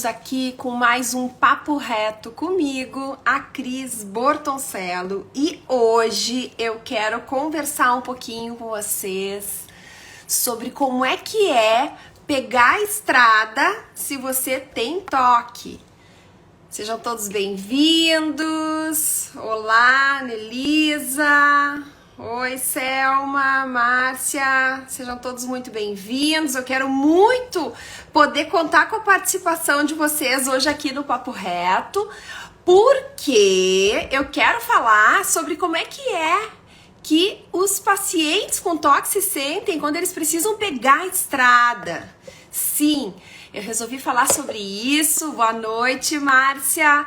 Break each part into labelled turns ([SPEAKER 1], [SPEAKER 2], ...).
[SPEAKER 1] estamos aqui com mais um Papo Reto comigo, a Cris Bortoncello, e hoje eu quero conversar um pouquinho com vocês sobre como é que é pegar a estrada se você tem toque. Sejam todos bem-vindos. Olá, Nelisa. Oi, Selma, Márcia, sejam todos muito bem-vindos. Eu quero muito poder contar com a participação de vocês hoje aqui no Papo Reto, porque eu quero falar sobre como é que os pacientes com toque se sentem quando eles precisam pegar a estrada. Sim, eu resolvi falar sobre isso. Boa noite, Márcia.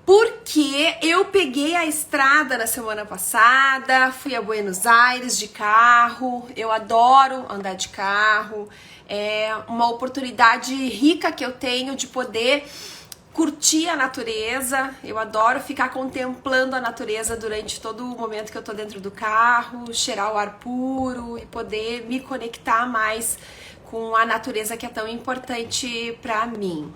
[SPEAKER 1] Porque eu peguei a estrada na semana passada, fui a Buenos Aires de carro, eu adoro andar de carro, é uma oportunidade rica que eu tenho de poder curtir a natureza, eu adoro ficar contemplando a natureza durante todo o momento que eu tô dentro do carro, cheirar o ar puro e poder me conectar mais com a natureza que é tão importante pra mim.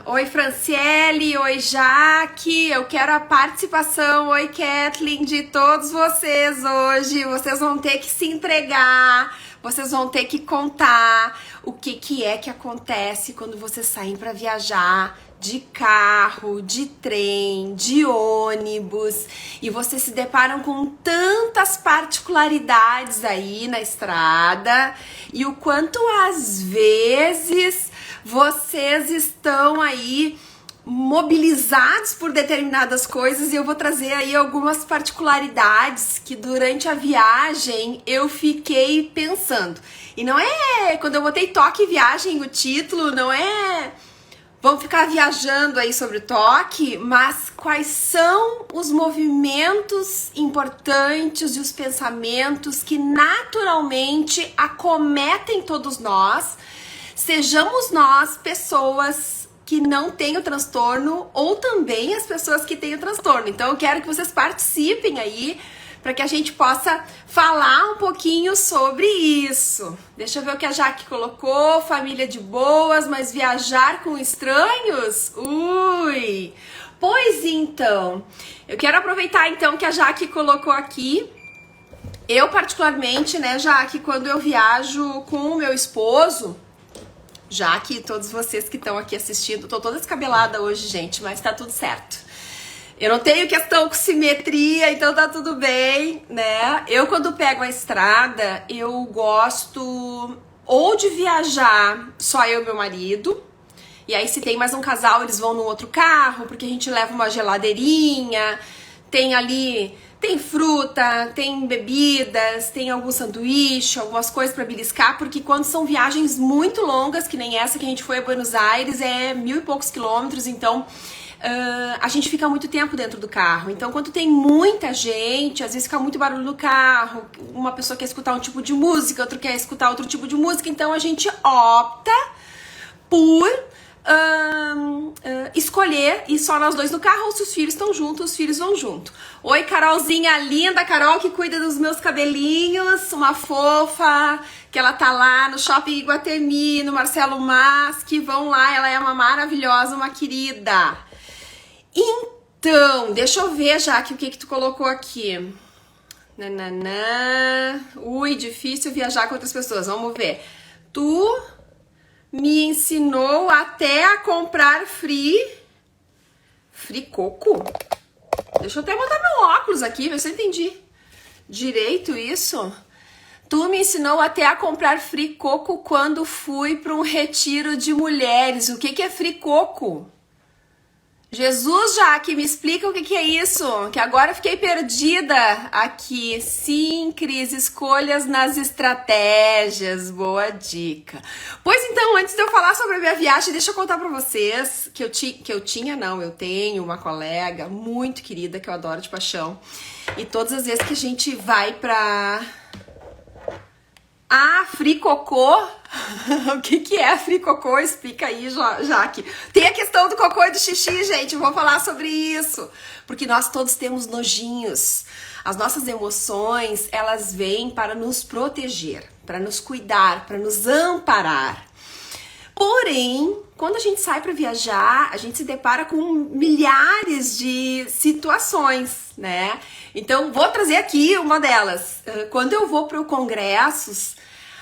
[SPEAKER 1] Oi, Franciele, oi, Jaque, eu quero a participação, oi, Kathleen, de todos vocês hoje. Vocês vão ter que se entregar, vocês vão ter que contar o que é que acontece quando vocês saem para viajar de carro, de trem, de ônibus, e vocês se deparam com tantas particularidades aí na estrada, e o quanto às vezes vocês estão aí mobilizados por determinadas coisas, e eu vou trazer aí algumas particularidades que durante a viagem eu fiquei pensando. E não é, quando eu botei toque viagem, o título não é vamos ficar viajando aí sobre o toque, mas quais são os movimentos importantes e os pensamentos que naturalmente acometem todos nós, sejamos nós pessoas que não têm o transtorno ou também as pessoas que têm o transtorno. Então eu quero que vocês participem aí para que a gente possa falar um pouquinho sobre isso. Deixa eu ver o que a Jaque colocou. Família de boas, mas viajar com estranhos? Ui! Pois então, eu quero aproveitar então que a Jaque colocou aqui. Eu particularmente, né, Jaque, quando eu viajo com o meu esposo, já que todos vocês que estão aqui assistindo, tô toda descabelada hoje, gente, mas tá tudo certo. Eu não tenho questão com simetria, então tá tudo bem, né? Eu, quando pego a estrada, eu gosto ou de viajar só eu e meu marido, e aí se tem mais um casal, eles vão num outro carro, porque a gente leva uma geladeirinha, tem ali, tem fruta, tem bebidas, tem algum sanduíche, algumas coisas pra beliscar, porque quando são viagens muito longas, que nem essa que a gente foi a Buenos Aires, é 1000 e poucos quilômetros, então a gente fica muito tempo dentro do carro. Então, quando tem muita gente, às vezes fica muito barulho no carro, uma pessoa quer escutar um tipo de música, outra quer escutar outro tipo de música, então a gente opta por escolher ir só nós dois no carro, ou se os filhos estão juntos, os filhos vão junto. Oi, Carolzinha linda, Carol que cuida dos meus cabelinhos, uma fofa, que ela tá lá no Shopping Iguatemi, no Marcelo Mas, que vão lá, ela é uma maravilhosa, uma querida. Então, deixa eu ver, Jaque, o que tu colocou aqui. Nananã. Ui, difícil viajar com outras pessoas, vamos ver. Tu me ensinou até a comprar free coco? Deixa eu até botar meu óculos aqui, ver se eu entendi direito isso. Tu me ensinou até a comprar free coco quando fui para um retiro de mulheres. O que é free coco? Jesus, Jaque, me explica o que é isso, que agora eu fiquei perdida aqui. Sim, Cris, escolhas nas estratégias, boa dica. Pois então, antes de eu falar sobre a minha viagem, deixa eu contar pra vocês que eu tenho uma colega muito querida, que eu adoro de paixão, e todas as vezes que a gente vai pra fricocô. O que é fricocô? Explica aí, Jaque. Tem a questão do cocô e do xixi, gente. Eu vou falar sobre isso. Porque nós todos temos nojinhos. As nossas emoções, elas vêm para nos proteger, para nos cuidar, para nos amparar. Porém, quando a gente sai para viajar, a gente se depara com milhares de situações, né? Então, vou trazer aqui uma delas. Quando eu vou para congressos,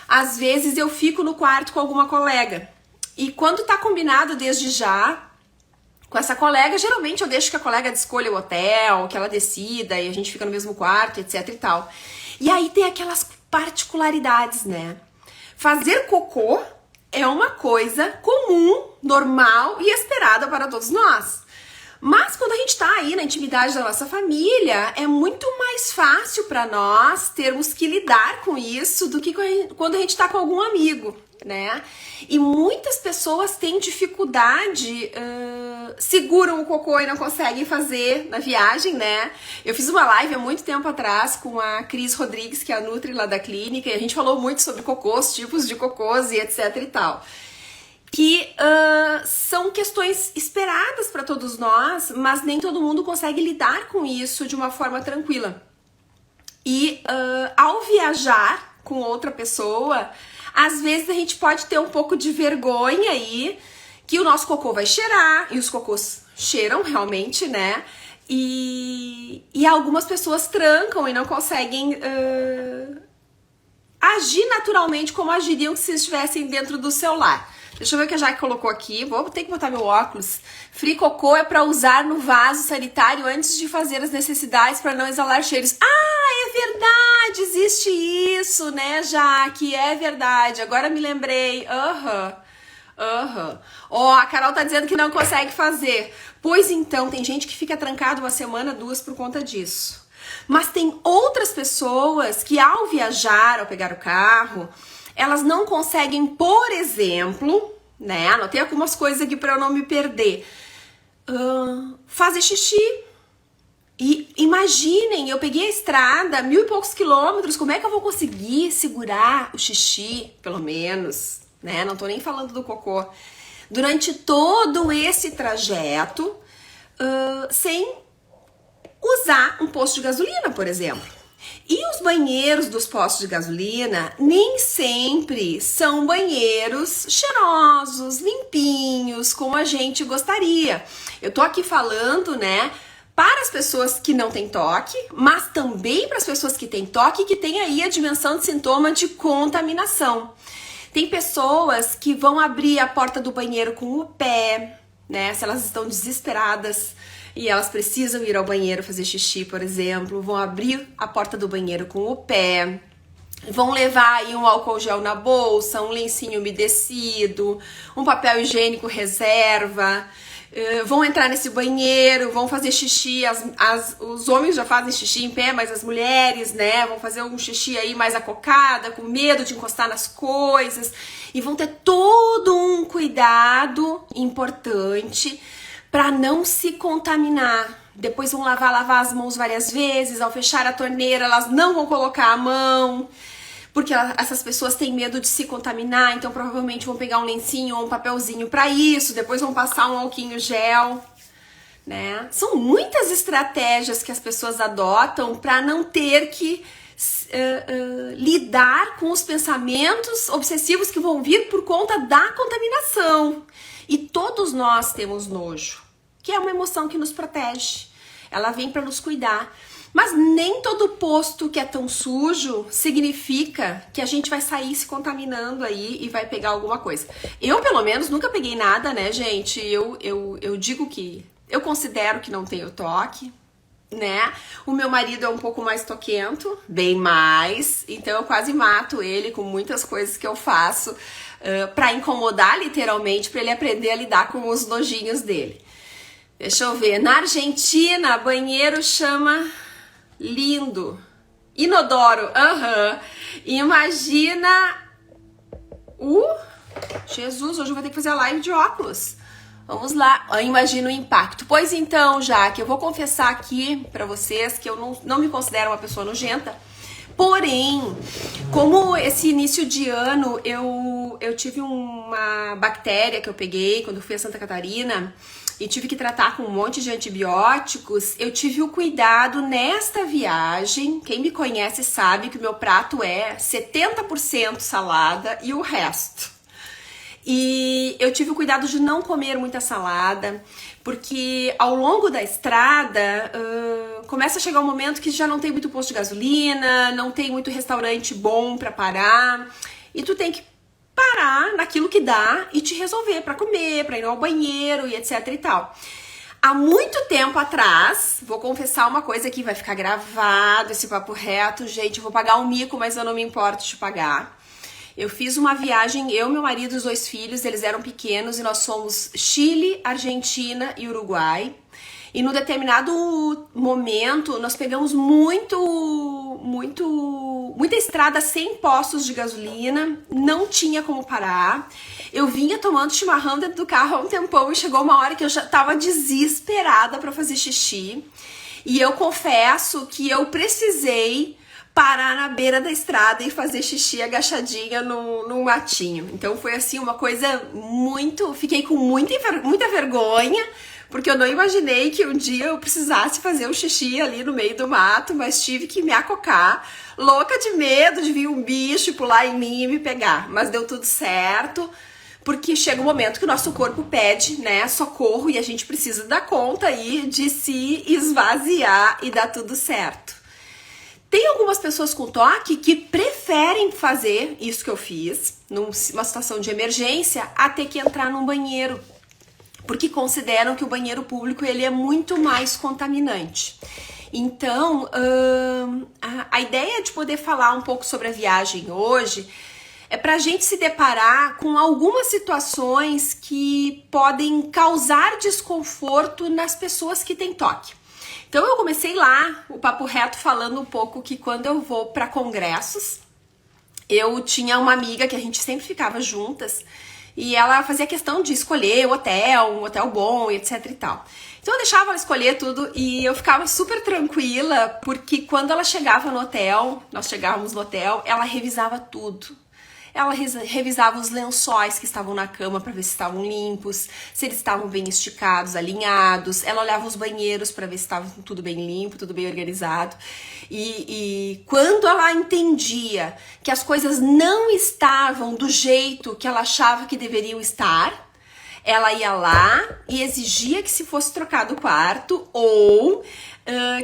[SPEAKER 1] às vezes eu fico no quarto com alguma colega. E quando tá combinado desde já com essa colega, geralmente eu deixo que a colega escolha o hotel, que ela decida e a gente fica no mesmo quarto, etc e tal. E aí tem aquelas particularidades, né? Fazer cocô é uma coisa comum, normal e esperada para todos nós. Mas quando a gente tá aí na intimidade da nossa família, é muito mais fácil para nós termos que lidar com isso do que quando a gente tá com algum amigo, né? E muitas pessoas têm dificuldade, seguram o cocô e não conseguem fazer na viagem, né? Eu fiz uma live há muito tempo atrás com a Cris Rodrigues, que é a Nutri lá da clínica, e a gente falou muito sobre cocôs, tipos de cocôs e etc e tal. Que são questões esperadas para todos nós, mas nem todo mundo consegue lidar com isso de uma forma tranquila. E ao viajar com outra pessoa, às vezes a gente pode ter um pouco de vergonha aí, que o nosso cocô vai cheirar, e os cocôs cheiram realmente, né? E algumas pessoas trancam e não conseguem agir naturalmente como agiriam se estivessem dentro do celular. Deixa eu ver o que a Jaque colocou aqui. Vou ter que botar meu óculos. Free cocô é para usar no vaso sanitário antes de fazer as necessidades para não exalar cheiros. Ah, é verdade! Existe isso, né, Jaque? É verdade. Agora me lembrei. Ó, a Carol tá dizendo que não consegue fazer. Pois então, tem gente que fica trancado uma semana, 2 por conta disso. Mas tem outras pessoas que ao viajar, ao pegar o carro, elas não conseguem, por exemplo, né? Anotei algumas coisas aqui para eu não me perder. Fazer xixi. E imaginem, eu peguei a estrada, 1000 e poucos quilômetros, como é que eu vou conseguir segurar o xixi, pelo menos, né? Não tô nem falando do cocô. Durante todo esse trajeto, sem usar um posto de gasolina, por exemplo. E os banheiros dos postos de gasolina nem sempre são banheiros cheirosos, limpinhos, como a gente gostaria. Eu tô aqui falando, né, para as pessoas que não têm toque, mas também para as pessoas que têm toque e que têm aí a dimensão de sintoma de contaminação. Tem pessoas que vão abrir a porta do banheiro com o pé, né, se elas estão desesperadas e elas precisam ir ao banheiro fazer xixi, por exemplo, vão abrir a porta do banheiro com o pé, vão levar aí um álcool gel na bolsa, um lencinho umedecido, um papel higiênico reserva, vão entrar nesse banheiro, vão fazer xixi, os homens já fazem xixi em pé, mas as mulheres, né, vão fazer um xixi aí mais acocada, com medo de encostar nas coisas, e vão ter todo um cuidado importante para não se contaminar. Depois vão lavar as mãos várias vezes. Ao fechar a torneira, elas não vão colocar a mão, porque essas pessoas têm medo de se contaminar, então provavelmente vão pegar um lencinho ou um papelzinho para isso, depois vão passar um alquinho gel, né? São muitas estratégias que as pessoas adotam para não ter que lidar com os pensamentos obsessivos que vão vir por conta da contaminação. E todos nós temos nojo, que é uma emoção que nos protege. Ela vem para nos cuidar. Mas nem todo posto que é tão sujo significa que a gente vai sair se contaminando aí e vai pegar alguma coisa. Eu, pelo menos, nunca peguei nada, né, gente? Eu digo que eu considero que não tenho toque, né? O meu marido é um pouco mais toquento, bem mais. Então eu quase mato ele com muitas coisas que eu faço pra incomodar, literalmente, pra ele aprender a lidar com os nojinhos dele. Deixa eu ver. Na Argentina, banheiro chama lindo. Inodoro. Imagina Jesus, hoje eu vou ter que fazer a live de óculos. Vamos lá. Imagina o impacto. Pois então, Jaque, eu vou confessar aqui pra vocês que eu não me considero uma pessoa nojenta. Porém, como esse início de ano eu tive uma bactéria que eu peguei quando fui a Santa Catarina e tive que tratar com um monte de antibióticos, eu tive o cuidado nesta viagem. Quem me conhece sabe que o meu prato é 70% salada e o resto. E eu tive o cuidado de não comer muita salada, porque ao longo da estrada começa a chegar um momento que já não tem muito posto de gasolina, não tem muito restaurante bom pra parar, e tu tem que parar naquilo que dá e te resolver pra comer, pra ir ao banheiro e etc e tal. Há muito tempo atrás, vou confessar uma coisa que vai ficar gravado esse papo reto, gente, eu vou pagar um mico, mas eu não me importo de pagar. Eu fiz uma viagem, eu, meu marido e os 2 filhos, eles eram pequenos e nós fomos Chile, Argentina e Uruguai. E num determinado momento, nós pegamos muita estrada sem postos de gasolina, não tinha como parar. Eu vinha tomando chimarrão dentro do carro há um tempão e chegou uma hora que eu já tava desesperada pra fazer xixi. E eu confesso que eu precisei parar na beira da estrada e fazer xixi agachadinha num matinho. Então foi assim uma coisa muito... Fiquei com muita vergonha, porque eu não imaginei que um dia eu precisasse fazer um xixi ali no meio do mato, mas tive que me acocar, louca de medo de vir um bicho pular em mim e me pegar. Mas deu tudo certo, porque chega um momento que o nosso corpo pede, né, socorro, e a gente precisa dar conta aí de se esvaziar e dar tudo certo. Tem algumas pessoas com toque que preferem fazer isso que eu fiz, numa situação de emergência, a ter que entrar num banheiro, porque consideram que o banheiro público ele é muito mais contaminante. Então, a ideia de poder falar um pouco sobre a viagem hoje é para a gente se deparar com algumas situações que podem causar desconforto nas pessoas que têm toque. Então eu comecei lá o papo reto falando um pouco que quando eu vou para congressos, eu tinha uma amiga que a gente sempre ficava juntas e ela fazia questão de escolher o hotel, um hotel bom e etc e tal. Então eu deixava ela escolher tudo e eu ficava super tranquila, porque quando ela chegava no hotel, nós chegávamos no hotel, ela revisava tudo. Ela revisava os lençóis que estavam na cama para ver se estavam limpos, se eles estavam bem esticados, alinhados. Ela olhava os banheiros para ver se estava tudo bem limpo, tudo bem organizado. E quando ela entendia que as coisas não estavam do jeito que ela achava que deveriam estar, ela ia lá e exigia que se fosse trocado o quarto ou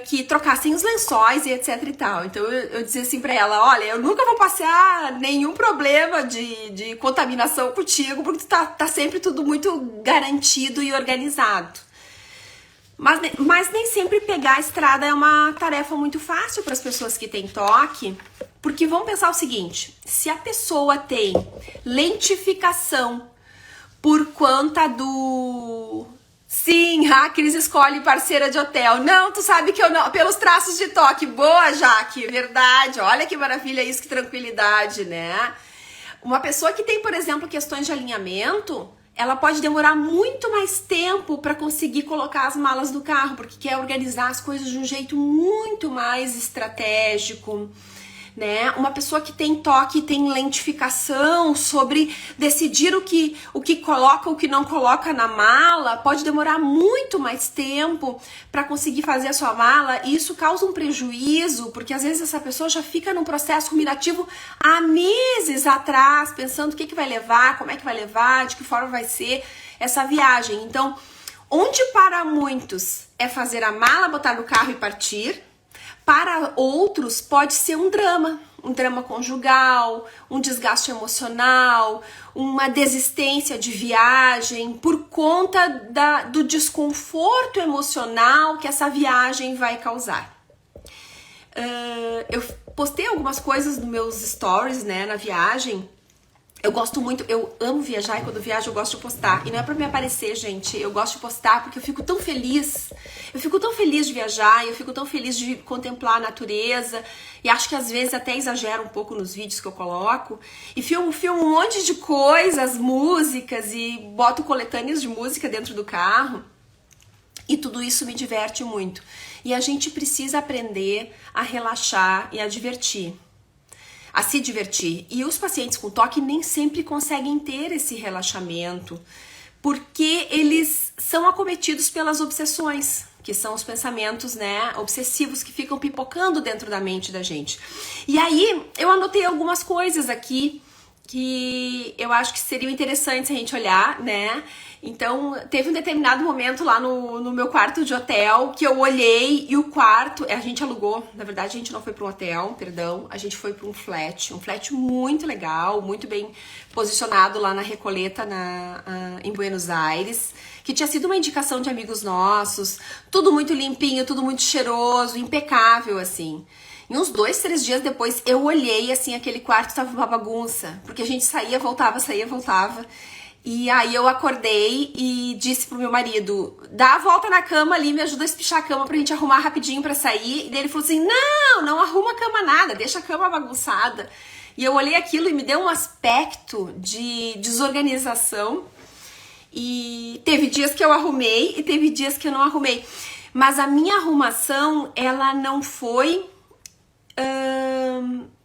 [SPEAKER 1] que trocassem os lençóis e etc e tal. Então eu dizia assim pra ela, olha, eu nunca vou passar nenhum problema de contaminação contigo, porque tá sempre tudo muito garantido e organizado. Mas nem sempre pegar a estrada é uma tarefa muito fácil para as pessoas que têm toque, porque vamos pensar o seguinte, se a pessoa tem lentificação por conta do... Sim, a Cris escolhe parceira de hotel. Não, tu sabe que eu não... Pelos traços de toque. Boa, Jaque, verdade. Olha que maravilha isso, que tranquilidade, né? Uma pessoa que tem, por exemplo, questões de alinhamento, ela pode demorar muito mais tempo para conseguir colocar as malas do carro, porque quer organizar as coisas de um jeito muito mais estratégico, né? Uma pessoa que tem toque, tem lentificação sobre decidir o que coloca, o que não coloca na mala, pode demorar muito mais tempo para conseguir fazer a sua mala, e isso causa um prejuízo, porque às vezes essa pessoa já fica num processo ruminativo há meses atrás, pensando o que vai levar, como é que vai levar, de que forma vai ser essa viagem. Então, onde para muitos é fazer a mala, botar no carro e partir, para outros pode ser um drama conjugal, um desgaste emocional, uma desistência de viagem por conta do desconforto emocional que essa viagem vai causar. Eu postei algumas coisas nos meus stories, né, na viagem. Eu gosto muito, eu amo viajar e quando viajo eu gosto de postar. E não é pra me aparecer, gente, eu gosto de postar porque eu fico tão feliz. Eu fico tão feliz de viajar, eu fico tão feliz de contemplar a natureza. E acho que às vezes até exagero um pouco nos vídeos que eu coloco. E filmo um monte de coisas, músicas, e boto coletâneas de música dentro do carro. E tudo isso me diverte muito. E a gente precisa aprender a relaxar e a se divertir. E os pacientes com toque nem sempre conseguem ter esse relaxamento, porque eles são acometidos pelas obsessões, que são os pensamentos, né, obsessivos que ficam pipocando dentro da mente da gente. E aí, eu anotei algumas coisas aqui que eu acho que seriam interessantes a gente olhar, né? Então, teve um determinado momento lá no meu quarto de hotel que eu olhei e o quarto, a gente alugou, na verdade a gente não foi para um hotel, perdão, a gente foi para um flat muito legal, muito bem posicionado lá na Recoleta, em Buenos Aires, que tinha sido uma indicação de amigos nossos, tudo muito limpinho, tudo muito cheiroso, impecável, assim. E uns 2, 3 dias depois eu olhei, assim, aquele quarto tava uma bagunça, porque a gente saía, voltava, e aí eu acordei e disse pro meu marido, dá a volta na cama ali, me ajuda a espichar a cama pra gente arrumar rapidinho pra sair. E daí ele falou assim, não arruma a cama nada, deixa a cama bagunçada. E eu olhei aquilo e me deu um aspecto de desorganização. E teve dias que eu arrumei e teve dias que eu não arrumei. Mas a minha arrumação, ela não foi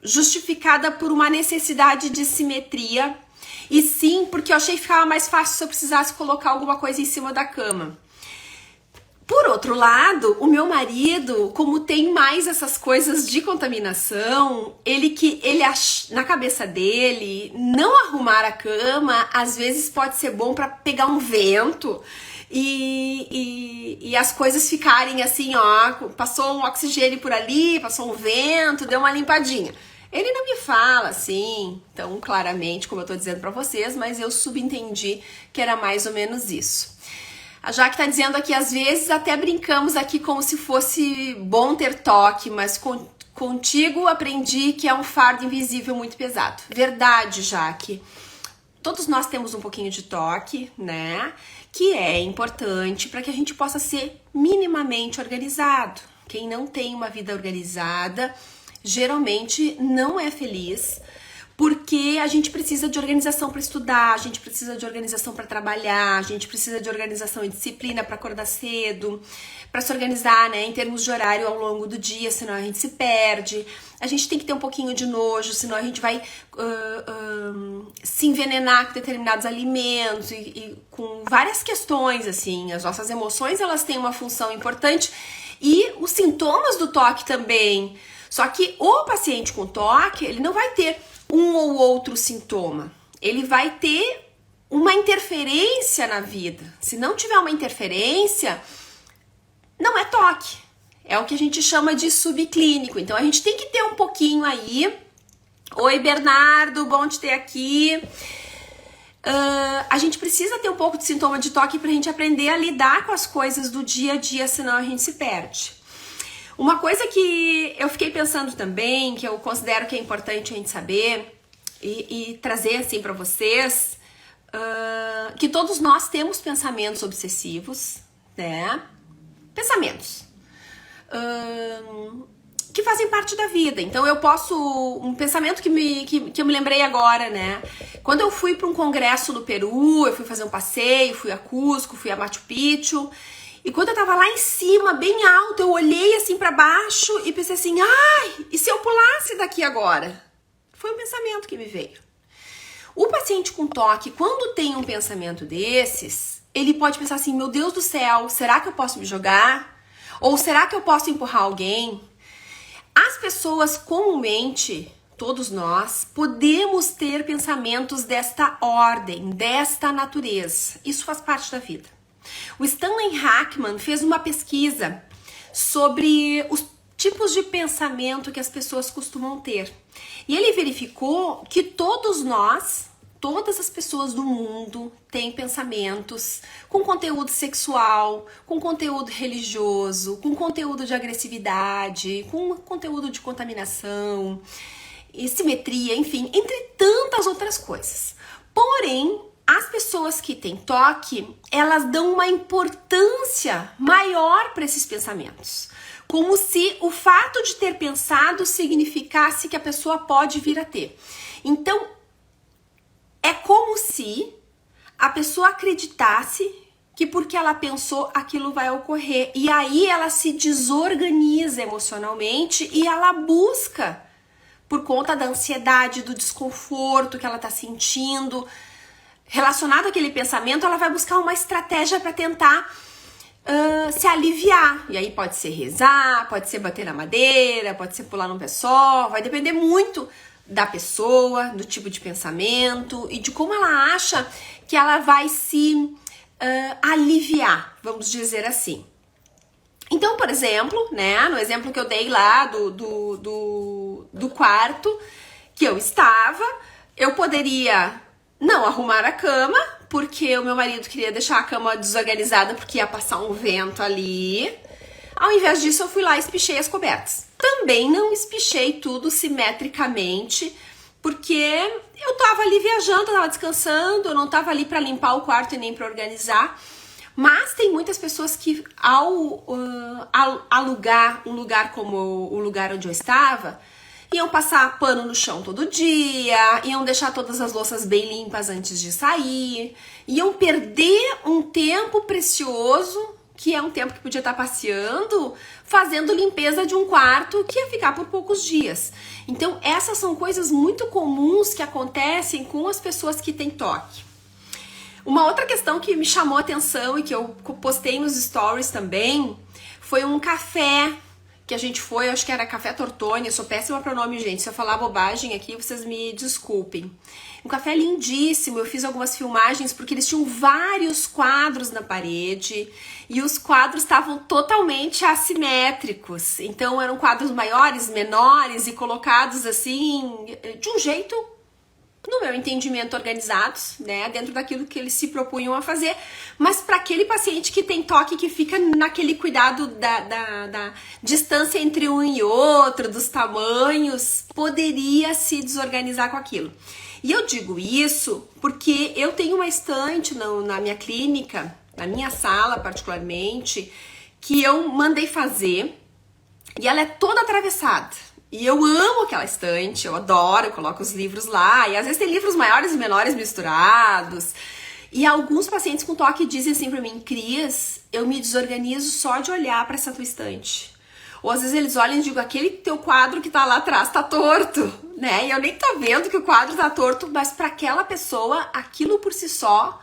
[SPEAKER 1] justificada por uma necessidade de simetria, e sim porque eu achei que ficava mais fácil se eu precisasse colocar alguma coisa em cima da cama. Por outro lado, o meu marido, como tem mais essas coisas de contaminação, ele na cabeça dele, não arrumar a cama às vezes pode ser bom para pegar um vento e as coisas ficarem assim, ó, passou um oxigênio por ali, passou um vento, deu uma limpadinha. Ele não me fala assim, tão claramente como eu tô dizendo pra vocês, mas eu subentendi que era mais ou menos isso. A Jaque tá dizendo aqui, às vezes até brincamos aqui como se fosse bom ter toque, mas contigo aprendi que é um fardo invisível muito pesado. Verdade, Jaque. Todos nós temos um pouquinho de toque, né? Que é importante para que a gente possa ser minimamente organizado. Quem não tem uma vida organizada geralmente não é feliz, porque a gente precisa de organização para estudar, a gente precisa de organização para trabalhar, a gente precisa de organização e disciplina para acordar cedo, para se organizar, né, em termos de horário ao longo do dia, senão a gente se perde. A gente tem que ter um pouquinho de nojo, senão a gente vai se envenenar com determinados alimentos e com várias questões, assim. As nossas emoções, elas têm uma função importante e os sintomas do toque também. Só que o paciente com toque, ele não vai ter um ou outro sintoma. Ele vai ter uma interferência na vida. Se não tiver uma interferência, não é toque. É o que a gente chama de subclínico. Então a gente tem que ter um pouquinho aí. Oi, Bernardo, bom te ter aqui. A gente precisa ter um pouco de sintoma de toque pra gente aprender a lidar com as coisas do dia a dia, senão a gente se perde. Uma coisa que eu fiquei pensando também, que eu considero que é importante a gente saber e trazer assim pra vocês, que todos nós temos pensamentos obsessivos, né? Pensamentos que fazem parte da vida. Então eu posso... Um pensamento que eu me lembrei agora, né? Quando eu fui para um congresso no Peru, eu fui fazer um passeio, fui a Cusco, fui a Machu Picchu... E quando eu tava lá em cima, bem alto, eu olhei assim pra baixo e pensei assim, ai, e se eu pulasse daqui agora? Foi um pensamento que me veio. O paciente com toque, quando tem um pensamento desses, ele pode pensar assim, meu Deus do céu, será que eu posso me jogar? Ou será que eu posso empurrar alguém? As pessoas comumente, todos nós, podemos ter pensamentos desta ordem, desta natureza. Isso faz parte da vida. O Stanley Hackman fez uma pesquisa sobre os tipos de pensamento que as pessoas costumam ter. E ele verificou que todos nós, todas as pessoas do mundo, têm pensamentos com conteúdo sexual, com conteúdo religioso, com conteúdo de agressividade, com conteúdo de contaminação, e simetria, enfim, entre tantas outras coisas. Porém, as pessoas que têm toque, elas dão uma importância maior para esses pensamentos. Como se o fato de ter pensado significasse que a pessoa pode vir a ter. Então, é como se a pessoa acreditasse que porque ela pensou, aquilo vai ocorrer. E aí ela se desorganiza emocionalmente e ela busca, por conta da ansiedade, do desconforto que ela está sentindo, relacionado àquele pensamento, ela vai buscar uma estratégia para tentar se aliviar. E aí pode ser rezar, pode ser bater na madeira, pode ser pular num pé só, vai depender muito da pessoa, do tipo de pensamento e de como ela acha que ela vai se aliviar, vamos dizer assim. Então, por exemplo, né, no exemplo que eu dei lá do quarto que eu estava, eu poderia não arrumar a cama, porque o meu marido queria deixar a cama desorganizada porque ia passar um vento ali. Ao invés disso, eu fui lá e espichei as cobertas. Também não espichei tudo simetricamente, porque eu tava ali viajando, eu tava descansando, eu não tava ali para limpar o quarto e nem para organizar. Mas tem muitas pessoas que ao alugar um lugar como o lugar onde eu estava, iam passar pano no chão todo dia, iam deixar todas as louças bem limpas antes de sair, iam perder um tempo precioso, que é um tempo que podia estar passeando, fazendo limpeza de um quarto que ia ficar por poucos dias. Então, essas são coisas muito comuns que acontecem com as pessoas que têm toque. Uma outra questão que me chamou a atenção e que eu postei nos stories também foi um café que a gente foi, eu acho que era Café Tortoni, eu sou péssima para o nome, gente, se eu falar bobagem aqui, vocês me desculpem. Um café lindíssimo, eu fiz algumas filmagens porque eles tinham vários quadros na parede e os quadros estavam totalmente assimétricos, então eram quadros maiores, menores e colocados assim, de um jeito, no meu entendimento, organizados, né, dentro daquilo que eles se propunham a fazer, mas para aquele paciente que tem toque, que fica naquele cuidado da distância entre um e outro, dos tamanhos, poderia se desorganizar com aquilo. E eu digo isso porque eu tenho uma estante na minha clínica, na minha sala particularmente, que eu mandei fazer e ela é toda atravessada. E eu amo aquela estante, eu adoro, eu coloco os livros lá, e às vezes tem livros maiores e menores misturados. E alguns pacientes com toque dizem assim pra mim, Cris, eu me desorganizo só de olhar pra essa tua estante. Ou às vezes eles olham e digam, aquele teu quadro que tá lá atrás tá torto, né? E eu nem tô vendo que o quadro tá torto, mas pra aquela pessoa, aquilo por si só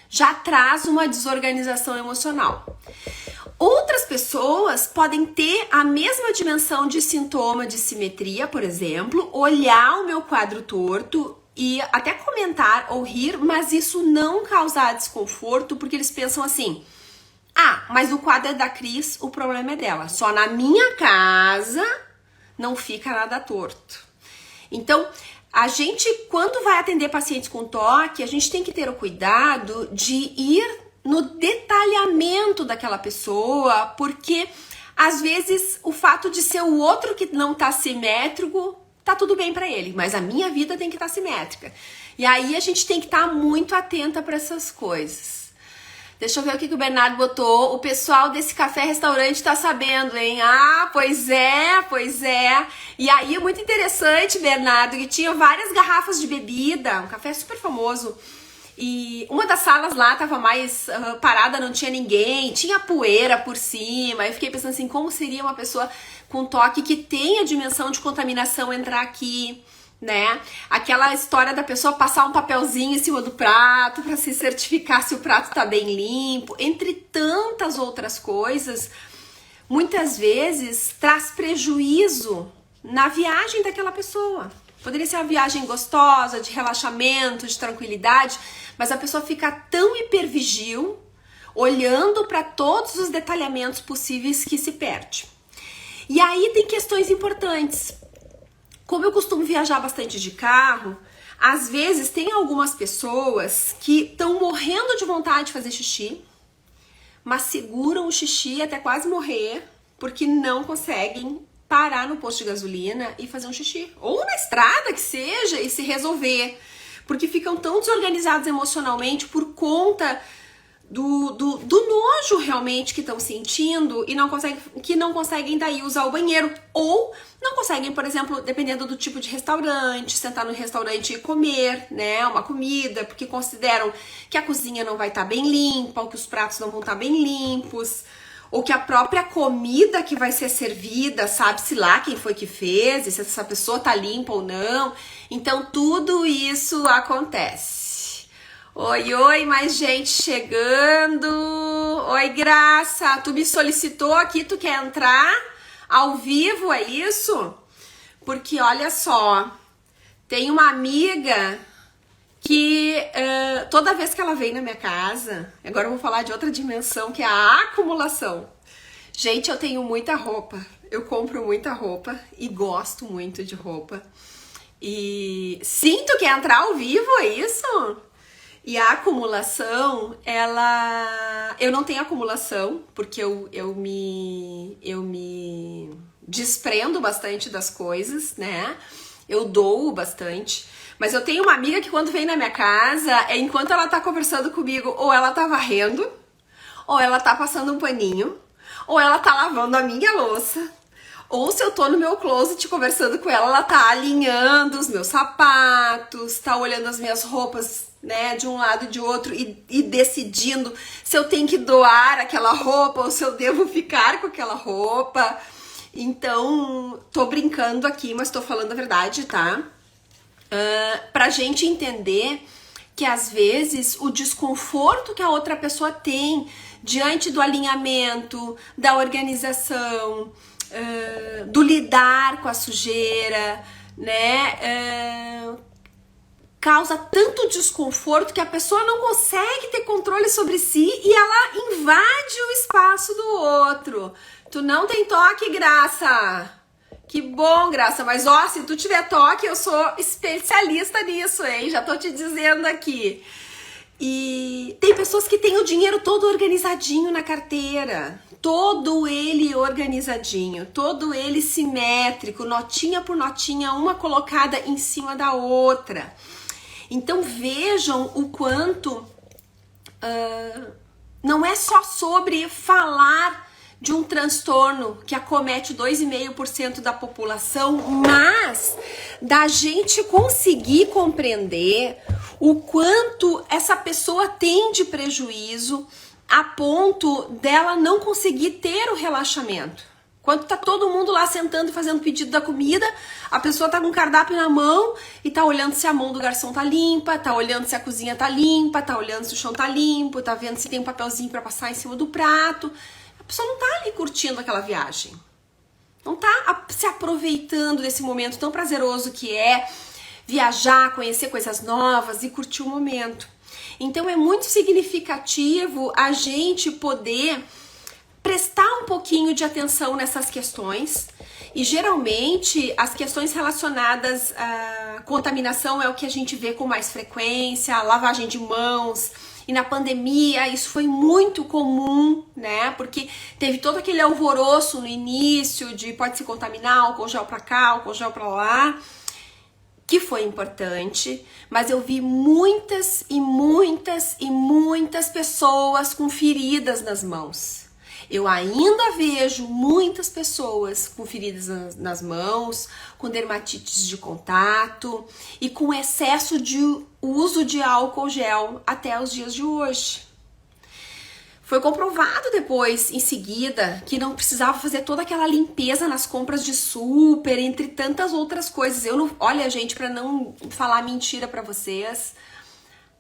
[SPEAKER 1] já traz uma desorganização emocional. Outras pessoas podem ter a mesma dimensão de sintoma de simetria, por exemplo, olhar o meu quadro torto e até comentar ou rir, mas isso não causar desconforto, porque eles pensam assim, mas o quadro é da Cris, o problema é dela. Só na minha casa não fica nada torto. Então, a gente, quando vai atender pacientes com toque, a gente tem que ter o cuidado de ir no detalhamento daquela pessoa, porque às vezes o fato de ser o outro que não tá simétrico, tá tudo bem pra ele, mas a minha vida tem que estar simétrica. E aí a gente tem que estar muito atenta para essas coisas. Deixa eu ver o que o Bernardo botou. O pessoal desse café-restaurante tá sabendo, hein? Pois é. E aí é muito interessante, Bernardo, que tinha várias garrafas de bebida, um café super famoso. E uma das salas lá tava mais parada, não tinha ninguém, tinha poeira por cima. Eu fiquei pensando assim, como seria uma pessoa com toque que tem a dimensão de contaminação entrar aqui, né? Aquela história da pessoa passar um papelzinho em cima do prato para se certificar se o prato tá bem limpo, entre tantas outras coisas, muitas vezes traz prejuízo na viagem daquela pessoa. Poderia ser uma viagem gostosa, de relaxamento, de tranquilidade, mas a pessoa fica tão hipervigil, olhando para todos os detalhamentos possíveis que se perde. E aí tem questões importantes. Como eu costumo viajar bastante de carro, às vezes tem algumas pessoas que estão morrendo de vontade de fazer xixi, mas seguram o xixi até quase morrer, porque não conseguem parar no posto de gasolina e fazer um xixi. Ou na estrada que seja e se resolver. Porque ficam tão desorganizados emocionalmente por conta do nojo realmente que estão sentindo e não conseguem daí usar o banheiro. Ou não conseguem, por exemplo, dependendo do tipo de restaurante, sentar no restaurante e comer, né, uma comida, porque consideram que a cozinha não vai estar bem limpa, ou que os pratos não vão estar bem limpos, ou que a própria comida que vai ser servida, sabe-se lá quem foi que fez, e se essa pessoa tá limpa ou não. Então, tudo isso acontece. Oi, mais gente chegando. Oi, Graça, tu me solicitou aqui, tu quer entrar ao vivo, é isso? Porque, olha só, Tem uma amiga que toda vez que ela vem na minha casa, agora eu vou falar de outra dimensão, que é a acumulação. Gente, eu tenho muita roupa, eu compro muita roupa e gosto muito de roupa. E sinto que entrar ao vivo, é isso? E a acumulação, eu não tenho acumulação, porque eu me desprendo bastante das coisas, né? Eu dou bastante. Mas eu tenho uma amiga que quando vem na minha casa, enquanto ela tá conversando comigo, ou ela tá varrendo, ou ela tá passando um paninho, ou ela tá lavando a minha louça, ou se eu tô no meu closet conversando com ela, ela tá alinhando os meus sapatos, tá olhando as minhas roupas, né, de um lado e de outro e decidindo se eu tenho que doar aquela roupa ou se eu devo ficar com aquela roupa. Então, tô brincando aqui, mas tô falando a verdade, tá? Pra gente entender que às vezes o desconforto que a outra pessoa tem diante do alinhamento, da organização, do lidar com a sujeira, né? Causa tanto desconforto que a pessoa não consegue ter controle sobre si e ela invade o espaço do outro. Tu não tem toque, Graça? Que bom, Graça, mas ó, se tu tiver toque, eu sou especialista nisso, hein? Já tô te dizendo aqui. E tem pessoas que têm o dinheiro todo organizadinho na carteira, todo ele organizadinho, todo ele simétrico, notinha por notinha, uma colocada em cima da outra. Então vejam o quanto não é só sobre falar de um transtorno que acomete 2,5% da população, mas da gente conseguir compreender o quanto essa pessoa tem de prejuízo a ponto dela não conseguir ter o relaxamento. Quando tá todo mundo lá sentando e fazendo pedido da comida, a pessoa tá com o cardápio na mão e tá olhando se a mão do garçom tá limpa, tá olhando se a cozinha tá limpa, tá olhando se o chão tá limpo, tá vendo se tem um papelzinho para passar em cima do prato. A pessoa não tá ali curtindo aquela viagem. Não tá se aproveitando desse momento tão prazeroso que é viajar, conhecer coisas novas e curtir o momento. Então é muito significativo a gente poder prestar um pouquinho de atenção nessas questões. E geralmente as questões relacionadas à contaminação é o que a gente vê com mais frequência, a lavagem de mãos. E na pandemia isso foi muito comum, né? Porque teve todo aquele alvoroço no início de pode se contaminar, álcool gel pra cá, álcool gel pra lá, que foi importante, mas eu vi muitas e muitas e muitas pessoas com feridas nas mãos. Eu ainda vejo muitas pessoas com feridas nas mãos, com dermatites de contato e com excesso de uso de álcool gel até os dias de hoje. Foi comprovado depois, em seguida, que não precisava fazer toda aquela limpeza nas compras de super, entre tantas outras coisas. Olha, gente, para não falar mentira para vocês,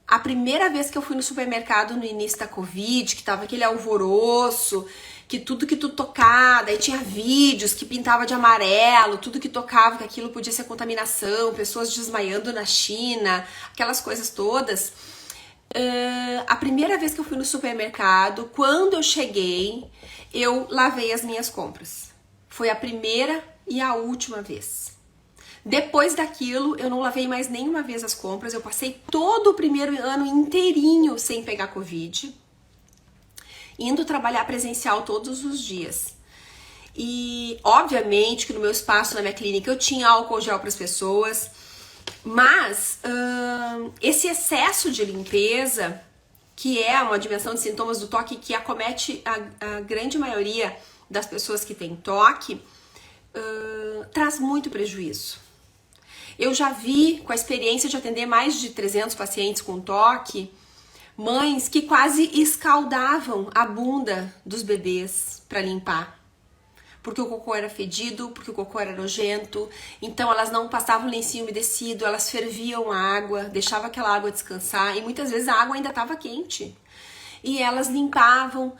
[SPEAKER 1] a primeira vez que eu fui no supermercado no início da Covid, que tava aquele alvoroço, que tudo que tu tocava, daí tinha vídeos que pintava de amarelo, tudo que tocava, que aquilo podia ser contaminação, pessoas desmaiando na China, aquelas coisas todas. A primeira vez que eu fui no supermercado, quando eu cheguei, eu lavei as minhas compras. Foi a primeira e a última vez. Depois daquilo, eu não lavei mais nenhuma vez as compras. Eu passei todo o primeiro ano inteirinho sem pegar Covid, indo trabalhar presencial todos os dias. E, obviamente, que no meu espaço, na minha clínica, eu tinha álcool gel para as pessoas, mas esse excesso de limpeza, que é uma dimensão de sintomas do toque que acomete a grande maioria das pessoas que têm toque, traz muito prejuízo. Eu já vi, com a experiência de atender mais de 300 pacientes com toque, mães que quase escaldavam a bunda dos bebês para limpar. Porque o cocô era fedido, porque o cocô era nojento. Então elas não passavam lencinho umedecido, elas ferviam a água, deixavam aquela água descansar. E muitas vezes a água ainda estava quente. E elas limpavam,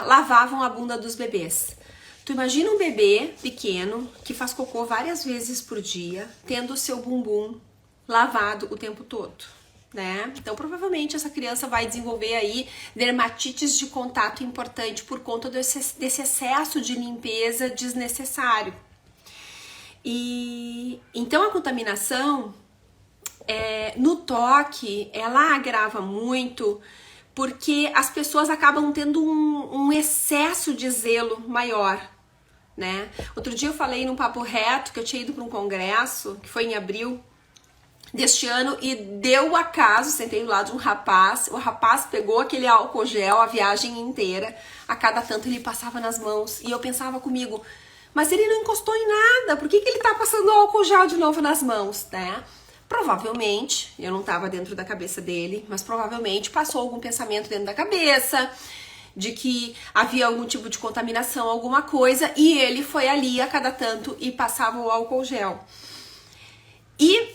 [SPEAKER 1] lavavam a bunda dos bebês. Tu imagina um bebê pequeno que faz cocô várias vezes por dia, tendo o seu bumbum lavado o tempo todo, né? Então, provavelmente essa criança vai desenvolver aí dermatites de contato importante por conta desse excesso de limpeza desnecessário. E então a contaminação no toque, ela agrava muito porque as pessoas acabam tendo um excesso de zelo maior, né? Outro dia eu falei num papo reto que eu tinha ido para um congresso, que foi em abril deste ano, e deu o acaso, sentei do lado de um rapaz, o rapaz pegou aquele álcool gel a viagem inteira, a cada tanto ele passava nas mãos, e eu pensava comigo, mas ele não encostou em nada, por que ele tá passando álcool gel de novo nas mãos, né? Provavelmente, eu não estava dentro da cabeça dele, mas provavelmente passou algum pensamento dentro da cabeça de que havia algum tipo de contaminação, alguma coisa, e ele foi ali a cada tanto e passava o álcool gel. E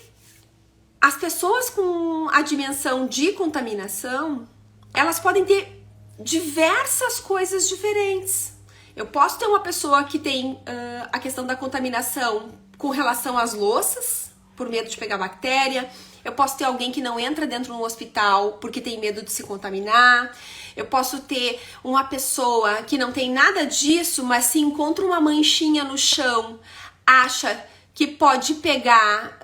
[SPEAKER 1] as pessoas com a dimensão de contaminação, elas podem ter diversas coisas diferentes. Eu posso ter uma pessoa que tem a questão da contaminação com relação às louças, por medo de pegar bactéria. Eu posso ter alguém que não entra dentro de um hospital porque tem medo de se contaminar. Eu posso ter uma pessoa que não tem nada disso, mas se encontra uma manchinha no chão, acha que pode pegar,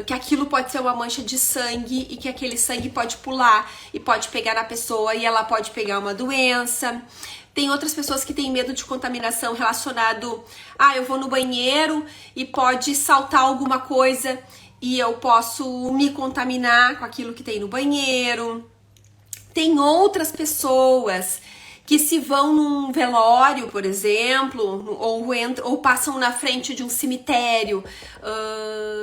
[SPEAKER 1] que aquilo pode ser uma mancha de sangue e que aquele sangue pode pular e pode pegar na pessoa e ela pode pegar uma doença. Tem outras pessoas que têm medo de contaminação relacionado eu vou no banheiro e pode saltar alguma coisa e eu posso me contaminar com aquilo que tem no banheiro. Tem outras que se vão num velório, por exemplo, ou passam na frente de um cemitério,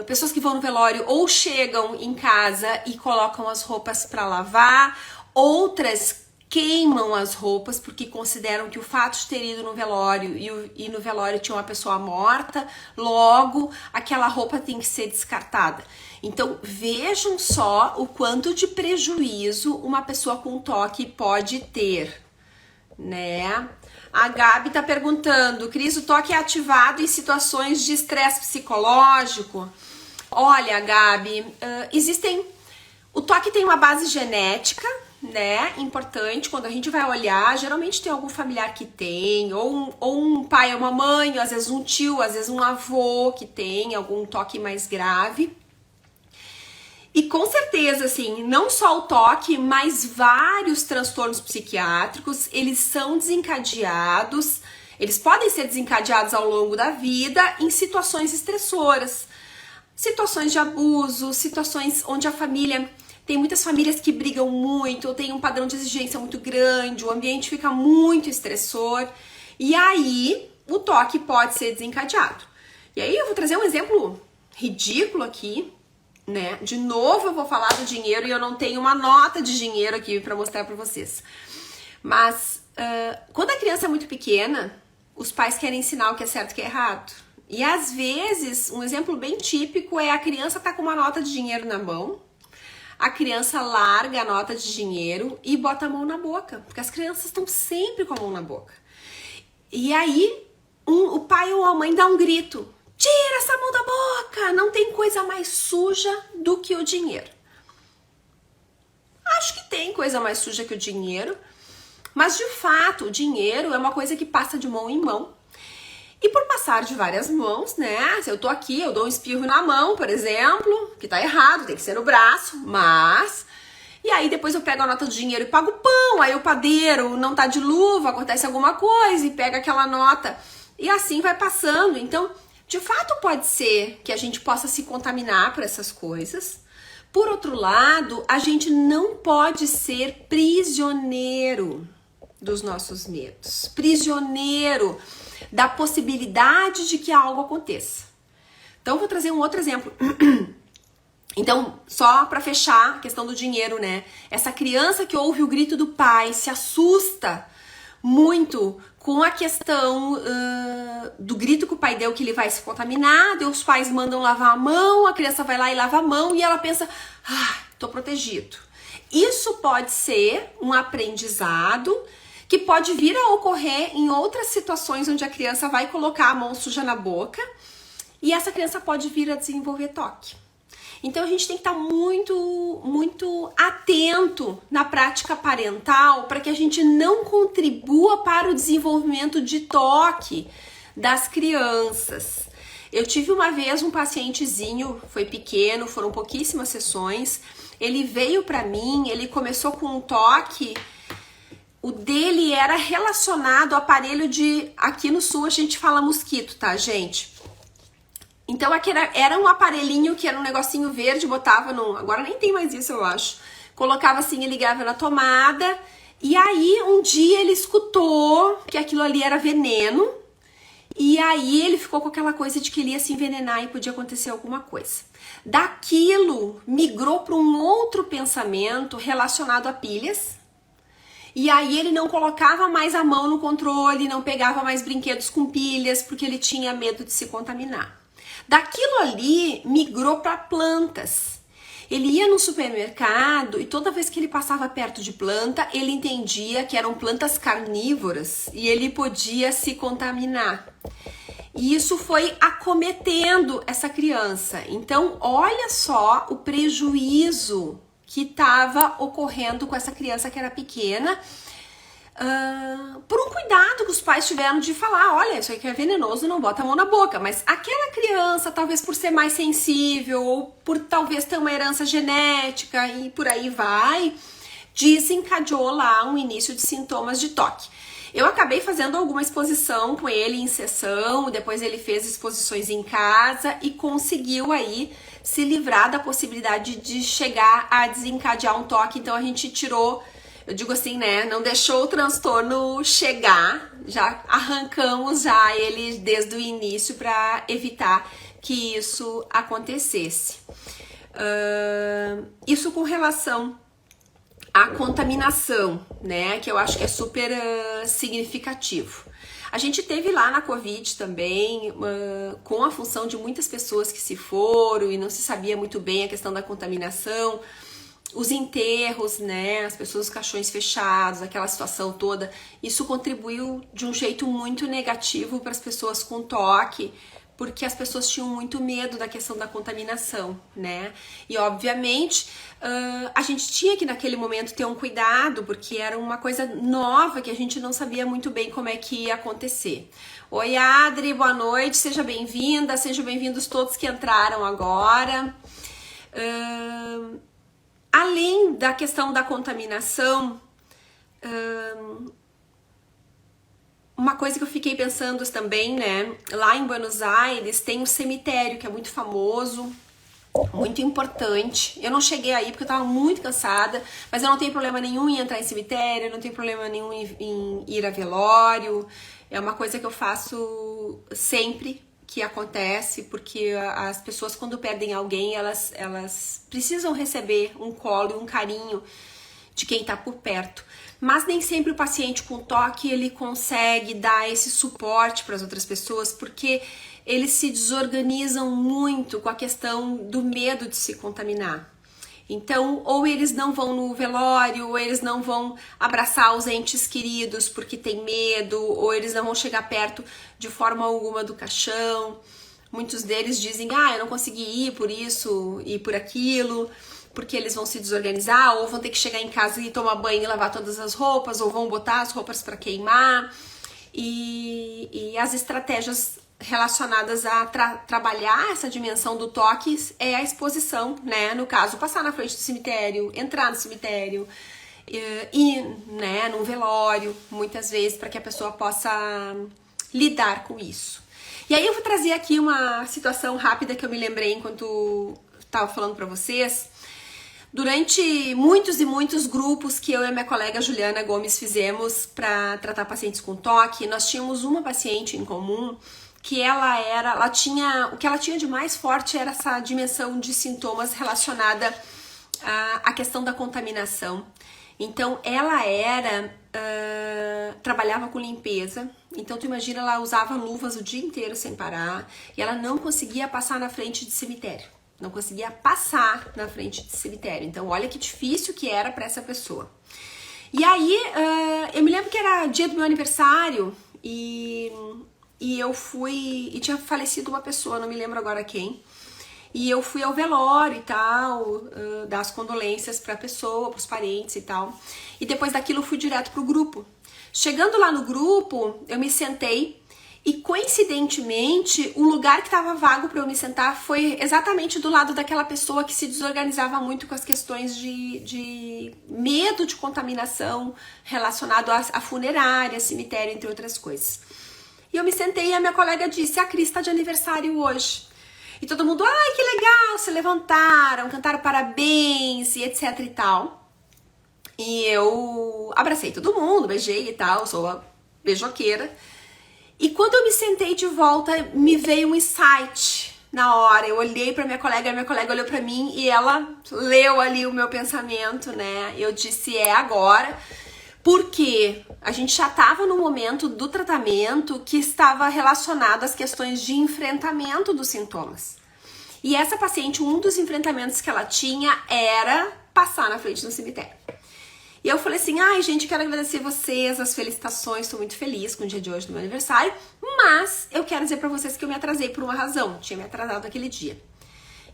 [SPEAKER 1] pessoas que vão no velório ou chegam em casa e colocam as roupas para lavar, outras queimam as roupas porque consideram que o fato de ter ido no velório e no velório tinha uma pessoa morta, logo aquela roupa tem que ser descartada. Então vejam só o quanto de prejuízo uma pessoa com toque pode ter, né? A Gabi tá perguntando, Cris, o toque é ativado em situações de estresse psicológico? Olha, Gabi, o toque tem uma base genética, né, importante. Quando a gente vai olhar, geralmente tem algum familiar que tem, ou um pai ou uma mãe, ou às vezes um tio, às vezes um avô que tem algum toque mais grave. E com certeza, assim, não só o toque, mas vários transtornos psiquiátricos, eles são desencadeados, eles podem ser desencadeados ao longo da vida em situações estressoras, situações de abuso, situações onde a família... Tem muitas famílias que brigam muito, ou tem um padrão de exigência muito grande, o ambiente fica muito estressor, e aí o toque pode ser desencadeado. E aí eu vou trazer um exemplo ridículo aqui, né? De novo eu vou falar do dinheiro e eu não tenho uma nota de dinheiro aqui para mostrar para vocês. Mas quando a criança é muito pequena, os pais querem ensinar o que é certo e o que é errado. E às vezes, um exemplo bem típico é a criança tá com uma nota de dinheiro na mão, a criança larga a nota de dinheiro e bota a mão na boca, porque as crianças estão sempre com a mão na boca. E aí, o pai ou a mãe dá um grito, tira essa mão da boca, não tem coisa mais suja do que o dinheiro. Acho que tem coisa mais suja que o dinheiro, mas de fato, o dinheiro é uma coisa que passa de mão em mão. E por passar de várias mãos, né? Se eu tô aqui, eu dou um espirro na mão, por exemplo, que tá errado, tem que ser no braço, mas... E aí depois eu pego a nota de dinheiro e pago pão, aí o padeiro não tá de luva, acontece alguma coisa e pega aquela nota. E assim vai passando. Então, de fato pode ser que a gente possa se contaminar por essas coisas. Por outro lado, a gente não pode ser prisioneiro dos nossos medos, prisioneiro da possibilidade de que algo aconteça. Então, vou trazer um outro exemplo. Então, só para fechar a questão do dinheiro, né? Essa criança que ouve o grito do pai se assusta muito com a questão do grito que o pai deu, que ele vai se contaminar, os pais mandam lavar a mão, a criança vai lá e lava a mão e ela pensa, tô protegido. Isso pode ser um aprendizado que pode vir a ocorrer em outras situações onde a criança vai colocar a mão suja na boca e essa criança pode vir a desenvolver toque. Então a gente tem que estar muito atento na prática parental para que a gente não contribua para o desenvolvimento de toque das crianças. Eu tive uma vez um pacientezinho, foi pequeno, foram pouquíssimas sessões, ele veio para mim, ele começou com um toque, o dele era relacionado ao aparelho de, aqui no sul a gente fala mosquito, tá, gente? Então era um aparelhinho que era um negocinho verde, botava no... Agora nem tem mais isso, eu acho. Colocava assim e ligava na tomada. E aí um dia ele escutou que aquilo ali era veneno. E aí ele ficou com aquela coisa de que ele ia se envenenar e podia acontecer alguma coisa. Daquilo migrou para um outro pensamento relacionado a pilhas. E aí ele não colocava mais a mão no controle, não pegava mais brinquedos com pilhas, porque ele tinha medo de se contaminar. Daquilo ali, migrou para plantas. Ele ia no supermercado e toda vez que ele passava perto de planta, ele entendia que eram plantas carnívoras e ele podia se contaminar. E isso foi acometendo essa criança. Então, olha só o prejuízo que estava ocorrendo com essa criança que era pequena, por um cuidado que os pais tiveram de falar, olha, isso aqui é venenoso, não bota a mão na boca. Mas aquela criança, talvez por ser mais sensível, ou por talvez ter uma herança genética e por aí vai, desencadeou lá um início de sintomas de toque. Eu acabei fazendo alguma exposição com ele em sessão, depois ele fez exposições em casa e conseguiu aí se livrar da possibilidade de chegar a desencadear um toque. Então a gente tirou, eu digo assim, né, não deixou o transtorno chegar, já arrancamos já ele desde o início para evitar que isso acontecesse. Isso com relação à contaminação, né, que eu acho que é super significativo. A gente teve lá na Covid também, com a função de muitas pessoas que se foram e não se sabia muito bem a questão da contaminação, os enterros, né, as pessoas, os caixões fechados, aquela situação toda, isso contribuiu de um jeito muito negativo para as pessoas com toque, porque as pessoas tinham muito medo da questão da contaminação, né? E obviamente a gente tinha que naquele momento ter um cuidado, porque era uma coisa nova que a gente não sabia muito bem como é que ia acontecer. Oi, Adri, boa noite, seja bem-vinda, sejam bem-vindos todos que entraram agora. Além da questão da contaminação, uma coisa que eu fiquei pensando também, né, lá em Buenos Aires tem um cemitério que é muito famoso, muito importante. Eu não cheguei aí porque eu tava muito cansada, mas eu não tenho problema nenhum em entrar em cemitério, eu não tenho problema nenhum em ir a velório. É uma coisa que eu faço sempre que acontece, porque as pessoas quando perdem alguém, elas precisam receber um colo e um carinho de quem tá por perto. Mas nem sempre o paciente com toque ele consegue dar esse suporte para as outras pessoas, porque eles se desorganizam muito com a questão do medo de se contaminar. Então, ou eles não vão no velório, ou eles não vão abraçar os entes queridos porque tem medo, ou eles não vão chegar perto de forma alguma do caixão. Muitos deles dizem, eu não consegui ir por isso e por aquilo, porque eles vão se desorganizar, ou vão ter que chegar em casa e tomar banho e lavar todas as roupas, ou vão botar as roupas para queimar. E as estratégias relacionadas a trabalhar essa dimensão do toque é a exposição, né? No caso, passar na frente do cemitério, entrar no cemitério, ir, né, num velório, muitas vezes, para que a pessoa possa lidar com isso. E aí eu vou trazer aqui uma situação rápida que eu me lembrei enquanto estava falando para vocês. Durante muitos e muitos grupos que eu e a minha colega Juliana Gomes fizemos para tratar pacientes com toque, nós tínhamos uma paciente em comum que ela tinha, o que ela tinha de mais forte era essa dimensão de sintomas relacionada à questão da contaminação. Então ela trabalhava com limpeza, então tu imagina, ela usava luvas o dia inteiro sem parar e ela não conseguia passar na frente de cemitério. Não conseguia passar na frente de cemitério. Então, olha que difícil que era para essa pessoa. E aí, eu me lembro que era dia do meu aniversário e eu fui... E tinha falecido uma pessoa, não me lembro agora quem. E eu fui ao velório e tal, dar as condolências pra pessoa, pros parentes e tal. E depois daquilo eu fui direto pro grupo. Chegando lá no grupo, eu me sentei e coincidentemente o lugar que estava vago para eu me sentar foi exatamente do lado daquela pessoa que se desorganizava muito com as questões de medo de contaminação relacionado à funerária, cemitério, entre outras coisas. E eu me sentei e a minha colega disse: a Cris tá de aniversário hoje. E todo mundo, ai, que legal, se levantaram, cantaram parabéns e etc e tal. E eu abracei todo mundo, beijei e tal, sou a beijoqueira. E quando eu me sentei de volta, me veio um insight na hora. Eu olhei pra minha colega, a minha colega olhou pra mim e ela leu ali o meu pensamento, né? Eu disse, é agora. Porque a gente já estava no momento do tratamento que estava relacionado às questões de enfrentamento dos sintomas. E essa paciente, um dos enfrentamentos que ela tinha era passar na frente do cemitério. E eu falei assim, ai gente, quero agradecer vocês, as felicitações, estou muito feliz com o dia de hoje do meu aniversário, mas eu quero dizer pra vocês que eu me atrasei por uma razão, tinha me atrasado aquele dia.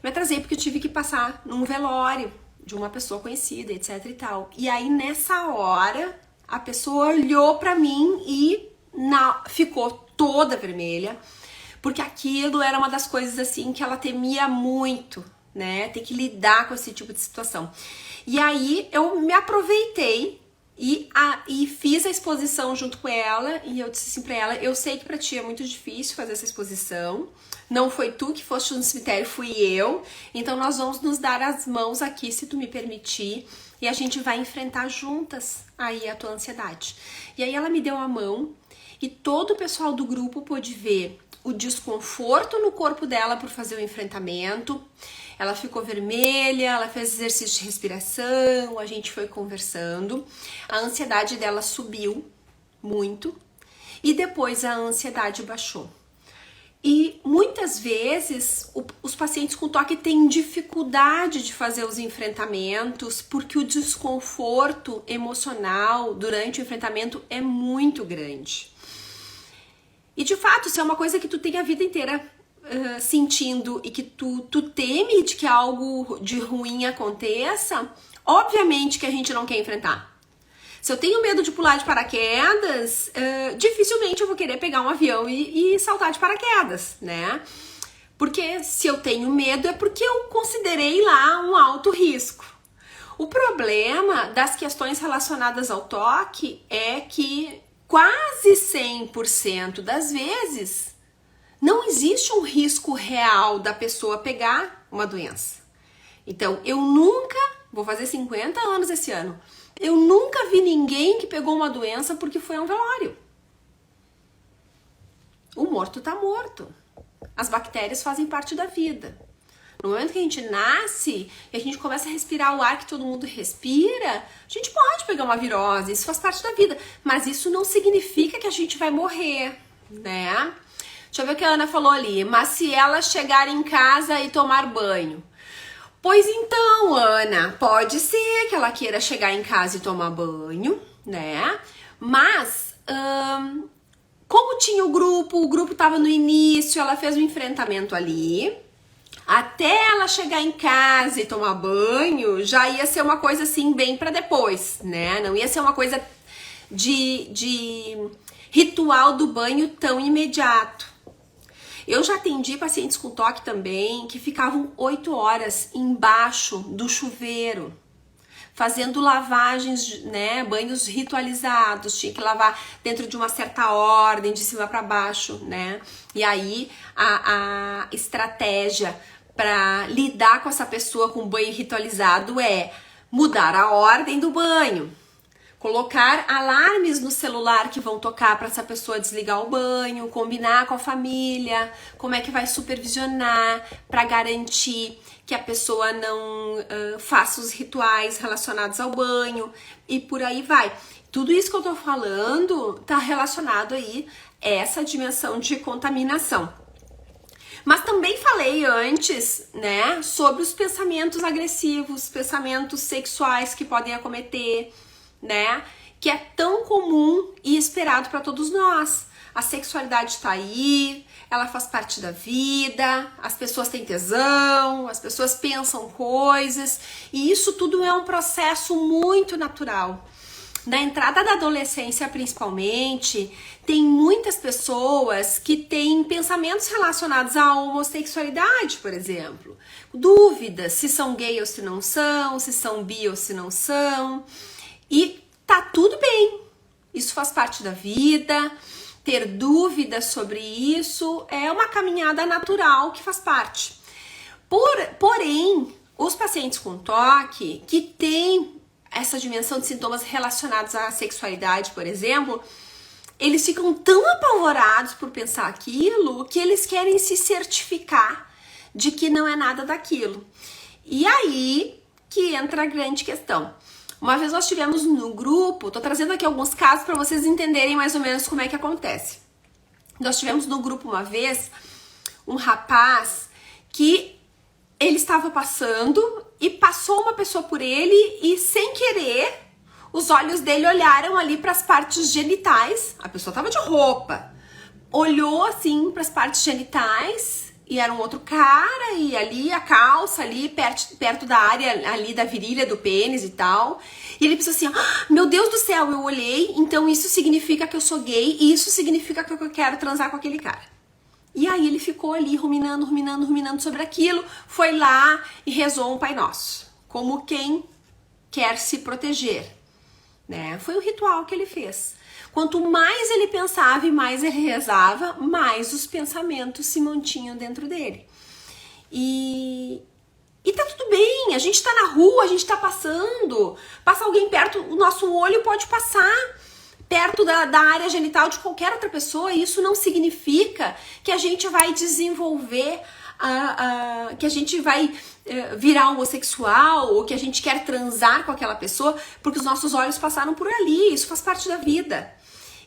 [SPEAKER 1] Me atrasei porque eu tive que passar num velório de uma pessoa conhecida, etc e tal. E aí nessa hora, a pessoa olhou pra mim e ficou toda vermelha, porque aquilo era uma das coisas assim que ela temia muito, né, ter que lidar com esse tipo de situação. E aí eu me aproveitei e fiz a exposição junto com ela, e eu disse assim pra ela, eu sei que pra ti é muito difícil fazer essa exposição, não foi tu que foste no cemitério, fui eu, então nós vamos nos dar as mãos aqui, se tu me permitir, e a gente vai enfrentar juntas aí a tua ansiedade. E aí ela me deu a mão, e todo o pessoal do grupo pôde ver o desconforto no corpo dela por fazer o enfrentamento. Ela ficou vermelha, ela fez exercício de respiração, a gente foi conversando. A ansiedade dela subiu muito e depois a ansiedade baixou. E muitas vezes os pacientes com toque têm dificuldade de fazer os enfrentamentos porque o desconforto emocional durante o enfrentamento é muito grande. E de fato, se é uma coisa que tu tem a vida inteira sentindo e que tu teme de que algo de ruim aconteça, obviamente que a gente não quer enfrentar. Se eu tenho medo de pular de paraquedas, dificilmente eu vou querer pegar um avião e saltar de paraquedas, né? Porque se eu tenho medo é porque eu considerei lá um alto risco. O problema das questões relacionadas ao toque é que quase 100% das vezes não existe um risco real da pessoa pegar uma doença. Então, eu nunca, vou fazer 50 anos esse ano, eu nunca vi ninguém que pegou uma doença porque foi a um velório. O morto tá morto. As bactérias fazem parte da vida. No momento que a gente nasce e a gente começa a respirar o ar que todo mundo respira, a gente pode pegar uma virose, isso faz parte da vida. Mas isso não significa que a gente vai morrer, né? Deixa eu ver o que a Ana falou ali. Mas se ela chegar em casa e tomar banho? Pois então, Ana, pode ser que ela queira chegar em casa e tomar banho, né? Mas, como tinha o grupo tava no início, ela fez um enfrentamento ali. Até ela chegar em casa e tomar banho, já ia ser uma coisa assim, bem pra depois, né? Não ia ser uma coisa de ritual do banho tão imediato. Eu já atendi pacientes com toque também que ficavam 8 horas embaixo do chuveiro, fazendo lavagens, né, banhos ritualizados, tinha que lavar dentro de uma certa ordem, de cima para baixo, né? E aí a estratégia para lidar com essa pessoa com banho ritualizado é mudar a ordem do banho, colocar alarmes no celular que vão tocar para essa pessoa desligar o banho, combinar com a família, como é que vai supervisionar para garantir que a pessoa não faça os rituais relacionados ao banho e por aí vai. Tudo isso que eu tô falando tá relacionado aí a essa dimensão de contaminação. Mas também falei antes, né, sobre os pensamentos agressivos, pensamentos sexuais que podem acometer, né, que é tão comum e esperado para todos nós. A sexualidade tá aí, ela faz parte da vida, as pessoas têm tesão, as pessoas pensam coisas, e isso tudo é um processo muito natural. Na entrada da adolescência, principalmente, tem muitas pessoas que têm pensamentos relacionados à homossexualidade, por exemplo. Dúvidas se são gay ou se não são, se são bi ou se não são. E tá tudo bem. Isso faz parte da vida. Ter dúvidas sobre isso é uma caminhada natural que faz parte. Porém, os pacientes com toque que têm essa dimensão de sintomas relacionados à sexualidade, por exemplo, eles ficam tão apavorados por pensar aquilo que eles querem se certificar de que não é nada daquilo. E aí que entra a grande questão. Uma vez nós tivemos no grupo, tô trazendo aqui alguns casos para vocês entenderem mais ou menos como é que acontece. Nós tivemos no grupo uma vez um rapaz que ele estava passando e passou uma pessoa por ele e, sem querer, os olhos dele olharam ali para as partes genitais. A pessoa estava de roupa, olhou assim para as partes genitais e era um outro cara, e ali a calça ali perto da área ali da virilha do pênis e tal. E ele pensou assim: ah, meu Deus do céu, eu olhei, então isso significa que eu sou gay e isso significa que eu quero transar com aquele cara. E aí ele ficou ali ruminando sobre aquilo, foi lá e rezou um Pai Nosso, como quem quer se proteger, né? Foi o ritual que ele fez. Quanto mais ele pensava e mais ele rezava, mais os pensamentos se mantinham dentro dele. E tá tudo bem, a gente tá na rua, a gente tá passando, passa alguém perto, o nosso olho pode passar perto da área genital de qualquer outra pessoa, e isso não significa que a gente vai desenvolver, que a gente vai virar homossexual, ou que a gente quer transar com aquela pessoa, porque os nossos olhos passaram por ali, isso faz parte da vida.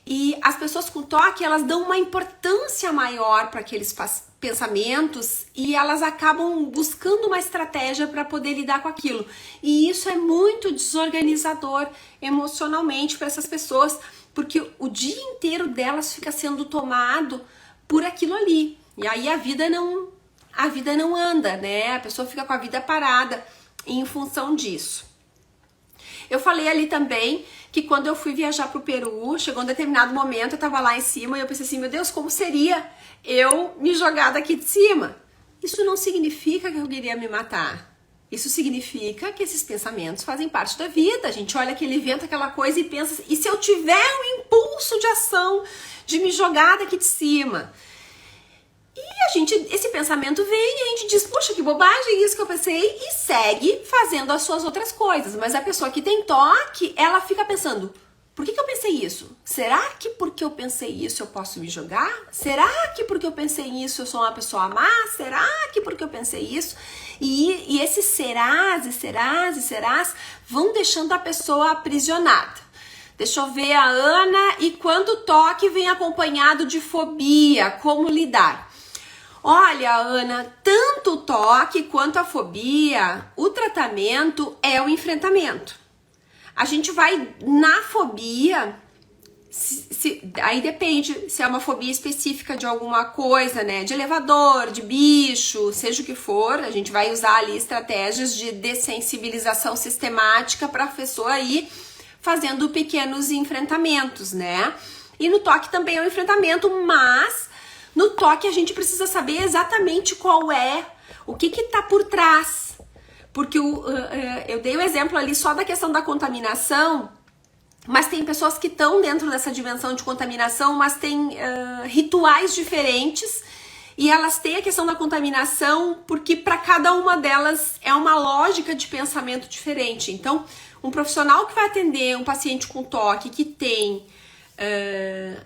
[SPEAKER 1] E as pessoas com toque, elas dão uma importância maior para aqueles pensamentos e elas acabam buscando uma estratégia para poder lidar com aquilo. E isso é muito desorganizador emocionalmente para essas pessoas, porque o dia inteiro delas fica sendo tomado por aquilo ali. E aí a vida não anda, né? A pessoa fica com a vida parada em função disso. Eu falei ali também que quando eu fui viajar pro Peru, chegou um determinado momento, eu tava lá em cima e eu pensei assim, meu Deus, como seria eu me jogar daqui de cima? Isso não significa que eu queria me matar. Isso significa que esses pensamentos fazem parte da vida. A gente olha aquele evento, aquela coisa e pensa, e se eu tiver um impulso de ação de me jogar daqui de cima? E esse pensamento vem e a gente diz, poxa, que bobagem isso que eu pensei, e segue fazendo as suas outras coisas. Mas a pessoa que tem toque, ela fica pensando, por que eu pensei isso? Será que porque eu pensei isso eu posso me jogar? Será que porque eu pensei isso eu sou uma pessoa má? Será que porque eu pensei isso? E esses serás e serás e serás vão deixando a pessoa aprisionada. Deixa eu ver a Ana, e quando o toque vem acompanhado de fobia, como lidar? Olha, Ana, tanto o toque quanto a fobia, o tratamento é o enfrentamento. A gente vai na fobia, aí depende se é uma fobia específica de alguma coisa, né? De elevador, de bicho, seja o que for, a gente vai usar ali estratégias de dessensibilização sistemática para a pessoa ir fazendo pequenos enfrentamentos, né? E no toque também é um enfrentamento, mas no toque a gente precisa saber exatamente qual é, o que tá por trás. Porque eu dei o exemplo ali só da questão da contaminação, mas tem pessoas que estão dentro dessa dimensão de contaminação, mas tem rituais diferentes, e elas têm a questão da contaminação porque para cada uma delas é uma lógica de pensamento diferente. Então, um profissional que vai atender um paciente com toque que tem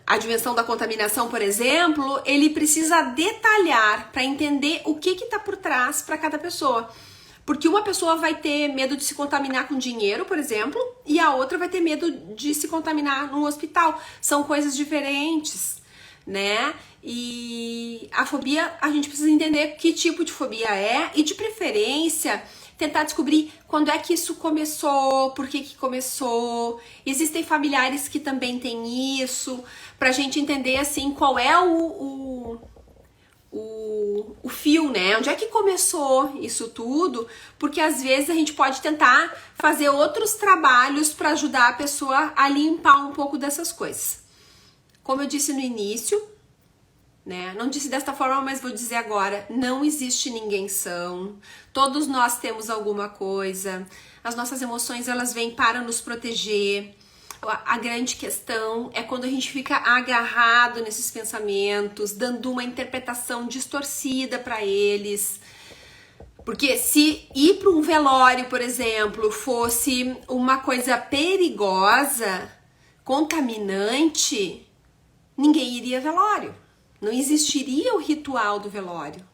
[SPEAKER 1] a dimensão da contaminação, por exemplo, ele precisa detalhar para entender o que está por trás para cada pessoa. Porque uma pessoa vai ter medo de se contaminar com dinheiro, por exemplo, e a outra vai ter medo de se contaminar no hospital. São coisas diferentes, né? E a fobia, a gente precisa entender que tipo de fobia é, e de preferência tentar descobrir quando é que isso começou, por que que começou. Existem familiares que também têm isso, pra gente entender, assim, qual é o fio, né? Onde é que começou isso tudo? Porque às vezes a gente pode tentar fazer outros trabalhos para ajudar a pessoa a limpar um pouco dessas coisas. Como eu disse no início, né? Não disse desta forma, mas vou dizer agora, não existe ninguém são. Todos nós temos alguma coisa. As nossas emoções, elas vêm para nos proteger. A grande questão é quando a gente fica agarrado nesses pensamentos, dando uma interpretação distorcida para eles. Porque se ir para um velório, por exemplo, fosse uma coisa perigosa, contaminante, ninguém iria ao velório. Não existiria o ritual do velório.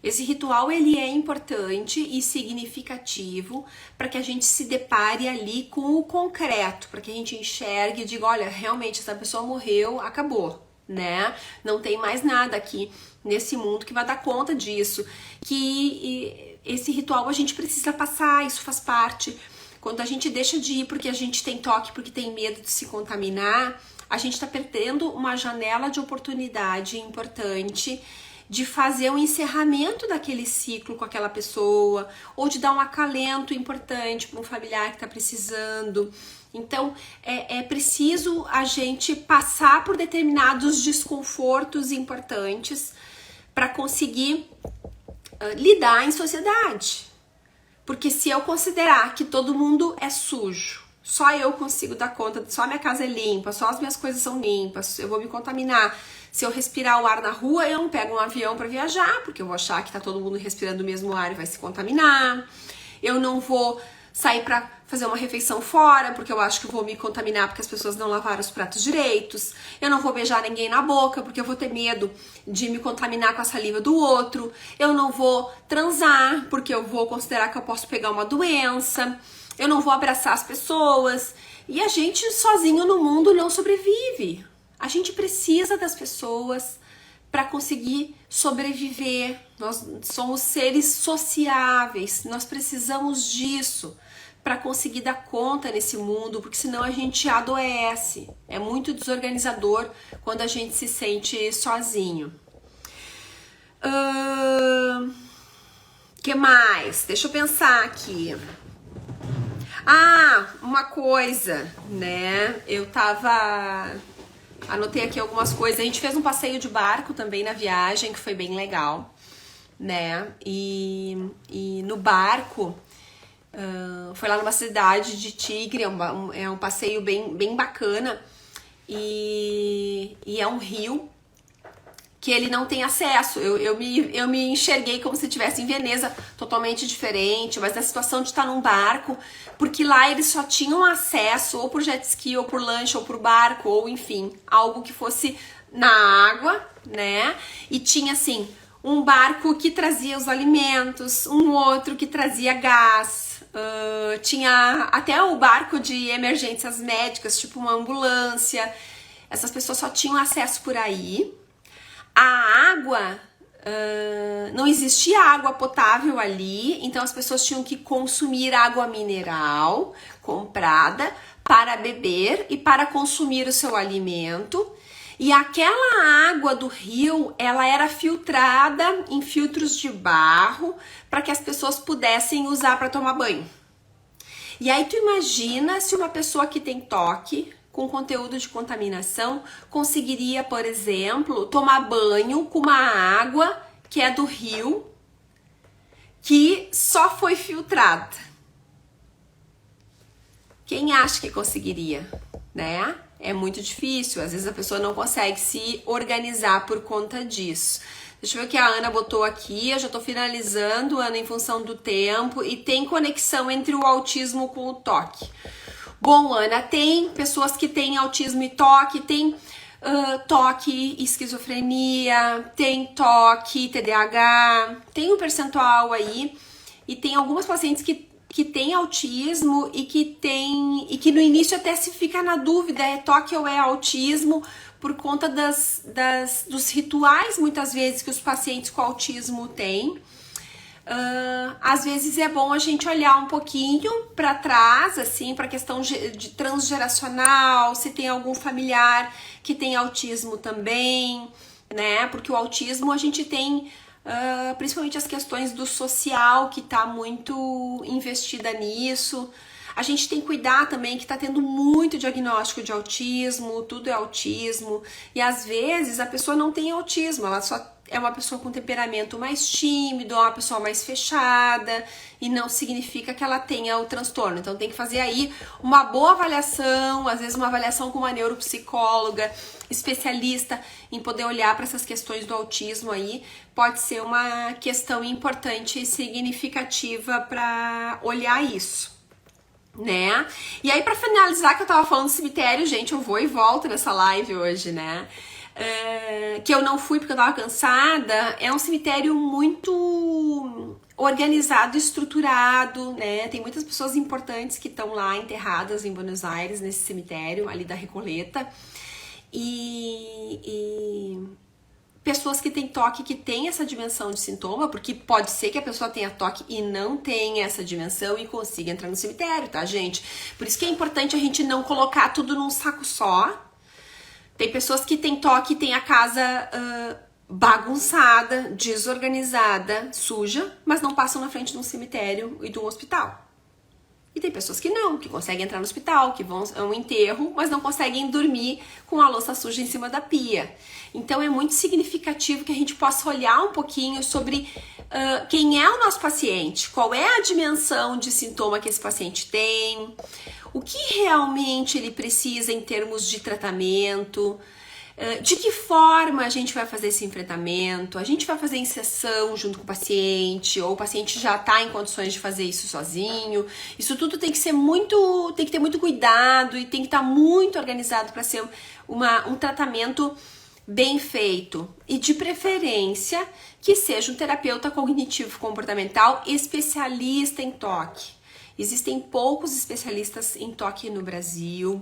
[SPEAKER 1] Esse ritual, ele é importante e significativo para que a gente se depare ali com o concreto, para que a gente enxergue e diga, olha, realmente essa pessoa morreu, acabou, né? Não tem mais nada aqui nesse mundo que vai dar conta disso. Que esse ritual a gente precisa passar, isso faz parte. Quando a gente deixa de ir porque a gente tem toque, porque tem medo de se contaminar, a gente está perdendo uma janela de oportunidade importante de fazer um encerramento daquele ciclo com aquela pessoa, ou de dar um acalento importante para um familiar que está precisando. Então, é preciso a gente passar por determinados desconfortos importantes para conseguir lidar em sociedade. Porque se eu considerar que todo mundo é sujo, só eu consigo dar conta, só a minha casa é limpa, só as minhas coisas são limpas, eu vou me contaminar. Se eu respirar o ar na rua, eu não pego um avião para viajar, porque eu vou achar que tá todo mundo respirando o mesmo ar e vai se contaminar. Eu não vou sair para fazer uma refeição fora, porque eu acho que eu vou me contaminar porque as pessoas não lavaram os pratos direitos. Eu não vou beijar ninguém na boca, porque eu vou ter medo de me contaminar com a saliva do outro. Eu não vou transar, porque eu vou considerar que eu posso pegar uma doença. Eu não vou abraçar as pessoas. E a gente sozinho no mundo não sobrevive. A gente precisa das pessoas para conseguir sobreviver. Nós somos seres sociáveis, nós precisamos disso para conseguir dar conta nesse mundo, porque senão a gente adoece. É muito desorganizador quando a gente se sente sozinho. Que mais? Deixa eu pensar aqui. Uma coisa, né? Anotei aqui algumas coisas. A gente fez um passeio de barco também na viagem, que foi bem legal, né? E no barco, foi lá numa cidade de Tigre, é um passeio bem bacana. E é um rio que ele não tem acesso. Eu me enxerguei como se estivesse em Veneza, totalmente diferente, mas na situação de estar num barco, porque lá eles só tinham acesso ou por jet ski, ou por lancha, ou por barco, ou enfim, algo que fosse na água, né? E tinha assim, um barco que trazia os alimentos, um outro que trazia gás, tinha até o barco de emergências médicas, tipo uma ambulância. Essas pessoas só tinham acesso por aí. A água, não existia água potável ali, então as pessoas tinham que consumir água mineral comprada para beber e para consumir o seu alimento. E aquela água do rio, ela era filtrada em filtros de barro para que as pessoas pudessem usar para tomar banho. E aí tu imagina se uma pessoa que tem toque com conteúdo de contaminação conseguiria, por exemplo, tomar banho com uma água que é do rio, que só foi filtrada. Quem acha que conseguiria, né? É muito difícil, às vezes a pessoa não consegue se organizar por conta disso. Deixa eu ver o que a Ana botou aqui, eu já tô finalizando, Ana, em função do tempo, e tem conexão entre o autismo com o toque. Bom, Ana, tem pessoas que têm autismo e toque, tem toque e esquizofrenia, tem toque, TDAH, tem um percentual aí, e tem algumas pacientes que têm autismo e que no início até se fica na dúvida, é toque ou é autismo, por conta dos rituais, muitas vezes, que os pacientes com autismo têm. às vezes é bom a gente olhar um pouquinho para trás, assim, para a questão de transgeracional, se tem algum familiar que tem autismo também, né? Porque o autismo a gente tem principalmente as questões do social, que tá muito investida nisso. A gente tem que cuidar também que tá tendo muito diagnóstico de autismo, tudo é autismo, e às vezes a pessoa não tem autismo, ela só é uma pessoa com temperamento mais tímido, uma pessoa mais fechada, e não significa que ela tenha o transtorno. Então tem que fazer aí uma boa avaliação, às vezes uma avaliação com uma neuropsicóloga, especialista em poder olhar para essas questões do autismo aí, pode ser uma questão importante e significativa para olhar isso, né? E aí, pra finalizar, que eu tava falando do cemitério, gente, eu vou e volto nessa live hoje, né? Que eu não fui porque eu tava cansada. É um cemitério muito organizado, estruturado, né? Tem muitas pessoas importantes que estão lá enterradas em Buenos Aires, nesse cemitério ali da Recoleta. E pessoas que têm toque, que têm essa dimensão de sintoma, porque pode ser que a pessoa tenha toque e não tenha essa dimensão e consiga entrar no cemitério, tá, gente? Por isso que é importante a gente não colocar tudo num saco só. Tem pessoas que têm toque e têm a casa bagunçada, desorganizada, suja, mas não passam na frente de um cemitério e de um hospital. E tem pessoas que não, que conseguem entrar no hospital, que vão a um enterro, mas não conseguem dormir com a louça suja em cima da pia. Então é muito significativo que a gente possa olhar um pouquinho sobre quem é o nosso paciente, qual é a dimensão de sintoma que esse paciente tem, o que realmente ele precisa em termos de tratamento, de que forma a gente vai fazer esse enfrentamento, a gente vai fazer em sessão junto com o paciente, ou o paciente já está em condições de fazer isso sozinho. Isso tudo tem que ser tem que ter muito cuidado e tem que estar muito organizado para ser um tratamento bem feito. E de preferência que seja um terapeuta cognitivo-comportamental especialista em toque. Existem poucos especialistas em toque no Brasil,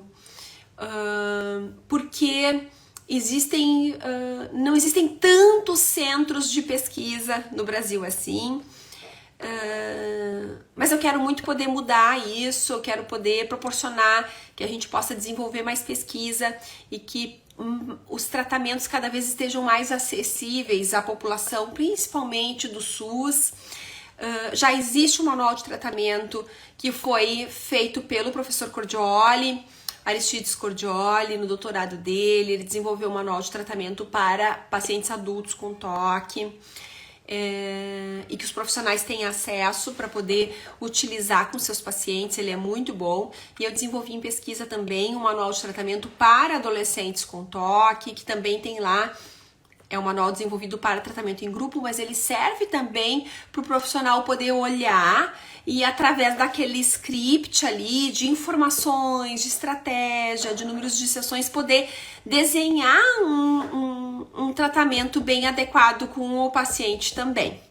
[SPEAKER 1] porque não existem tantos centros de pesquisa no Brasil assim, mas eu quero muito poder mudar isso, eu quero poder proporcionar que a gente possa desenvolver mais pesquisa e que os tratamentos cada vez estejam mais acessíveis à população, principalmente do SUS. Já existe um manual de tratamento que foi feito pelo professor Cordioli, Aristides Cordioli, no doutorado dele. Ele desenvolveu um manual de tratamento para pacientes adultos com toque, e que os profissionais têm acesso para poder utilizar com seus pacientes. Ele é muito bom. E eu desenvolvi em pesquisa também um manual de tratamento para adolescentes com toque, que também tem lá. É um manual desenvolvido para tratamento em grupo, mas ele serve também para o profissional poder olhar e, através daquele script ali de informações, de estratégia, de números de sessões, poder desenhar um tratamento bem adequado com o paciente também.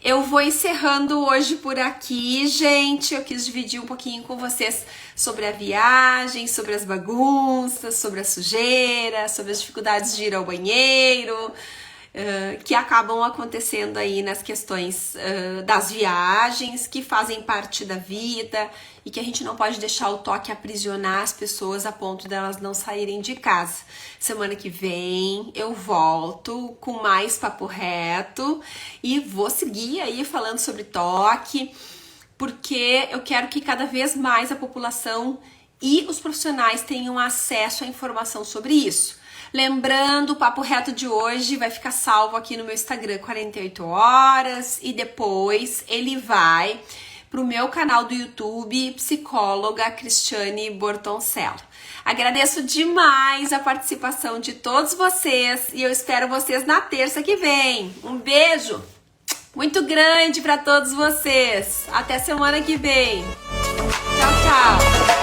[SPEAKER 1] Eu vou encerrando hoje por aqui, gente. Eu quis dividir um pouquinho com vocês sobre a viagem, sobre as bagunças, sobre a sujeira, sobre as dificuldades de ir ao banheiro, que acabam acontecendo aí nas questões das viagens, que fazem parte da vida e que a gente não pode deixar o toque aprisionar as pessoas a ponto delas não saírem de casa. Semana que vem eu volto com mais papo reto e vou seguir aí falando sobre toque, porque eu quero que cada vez mais a população e os profissionais tenham acesso à informação sobre isso. Lembrando, o papo reto de hoje vai ficar salvo aqui no meu Instagram 48 horas e depois ele vai pro meu canal do YouTube, Psicóloga Cristiane Bortoncello. Agradeço demais a participação de todos vocês e eu espero vocês na terça que vem. Um beijo muito grande para todos vocês. Até semana que vem. Tchau, tchau.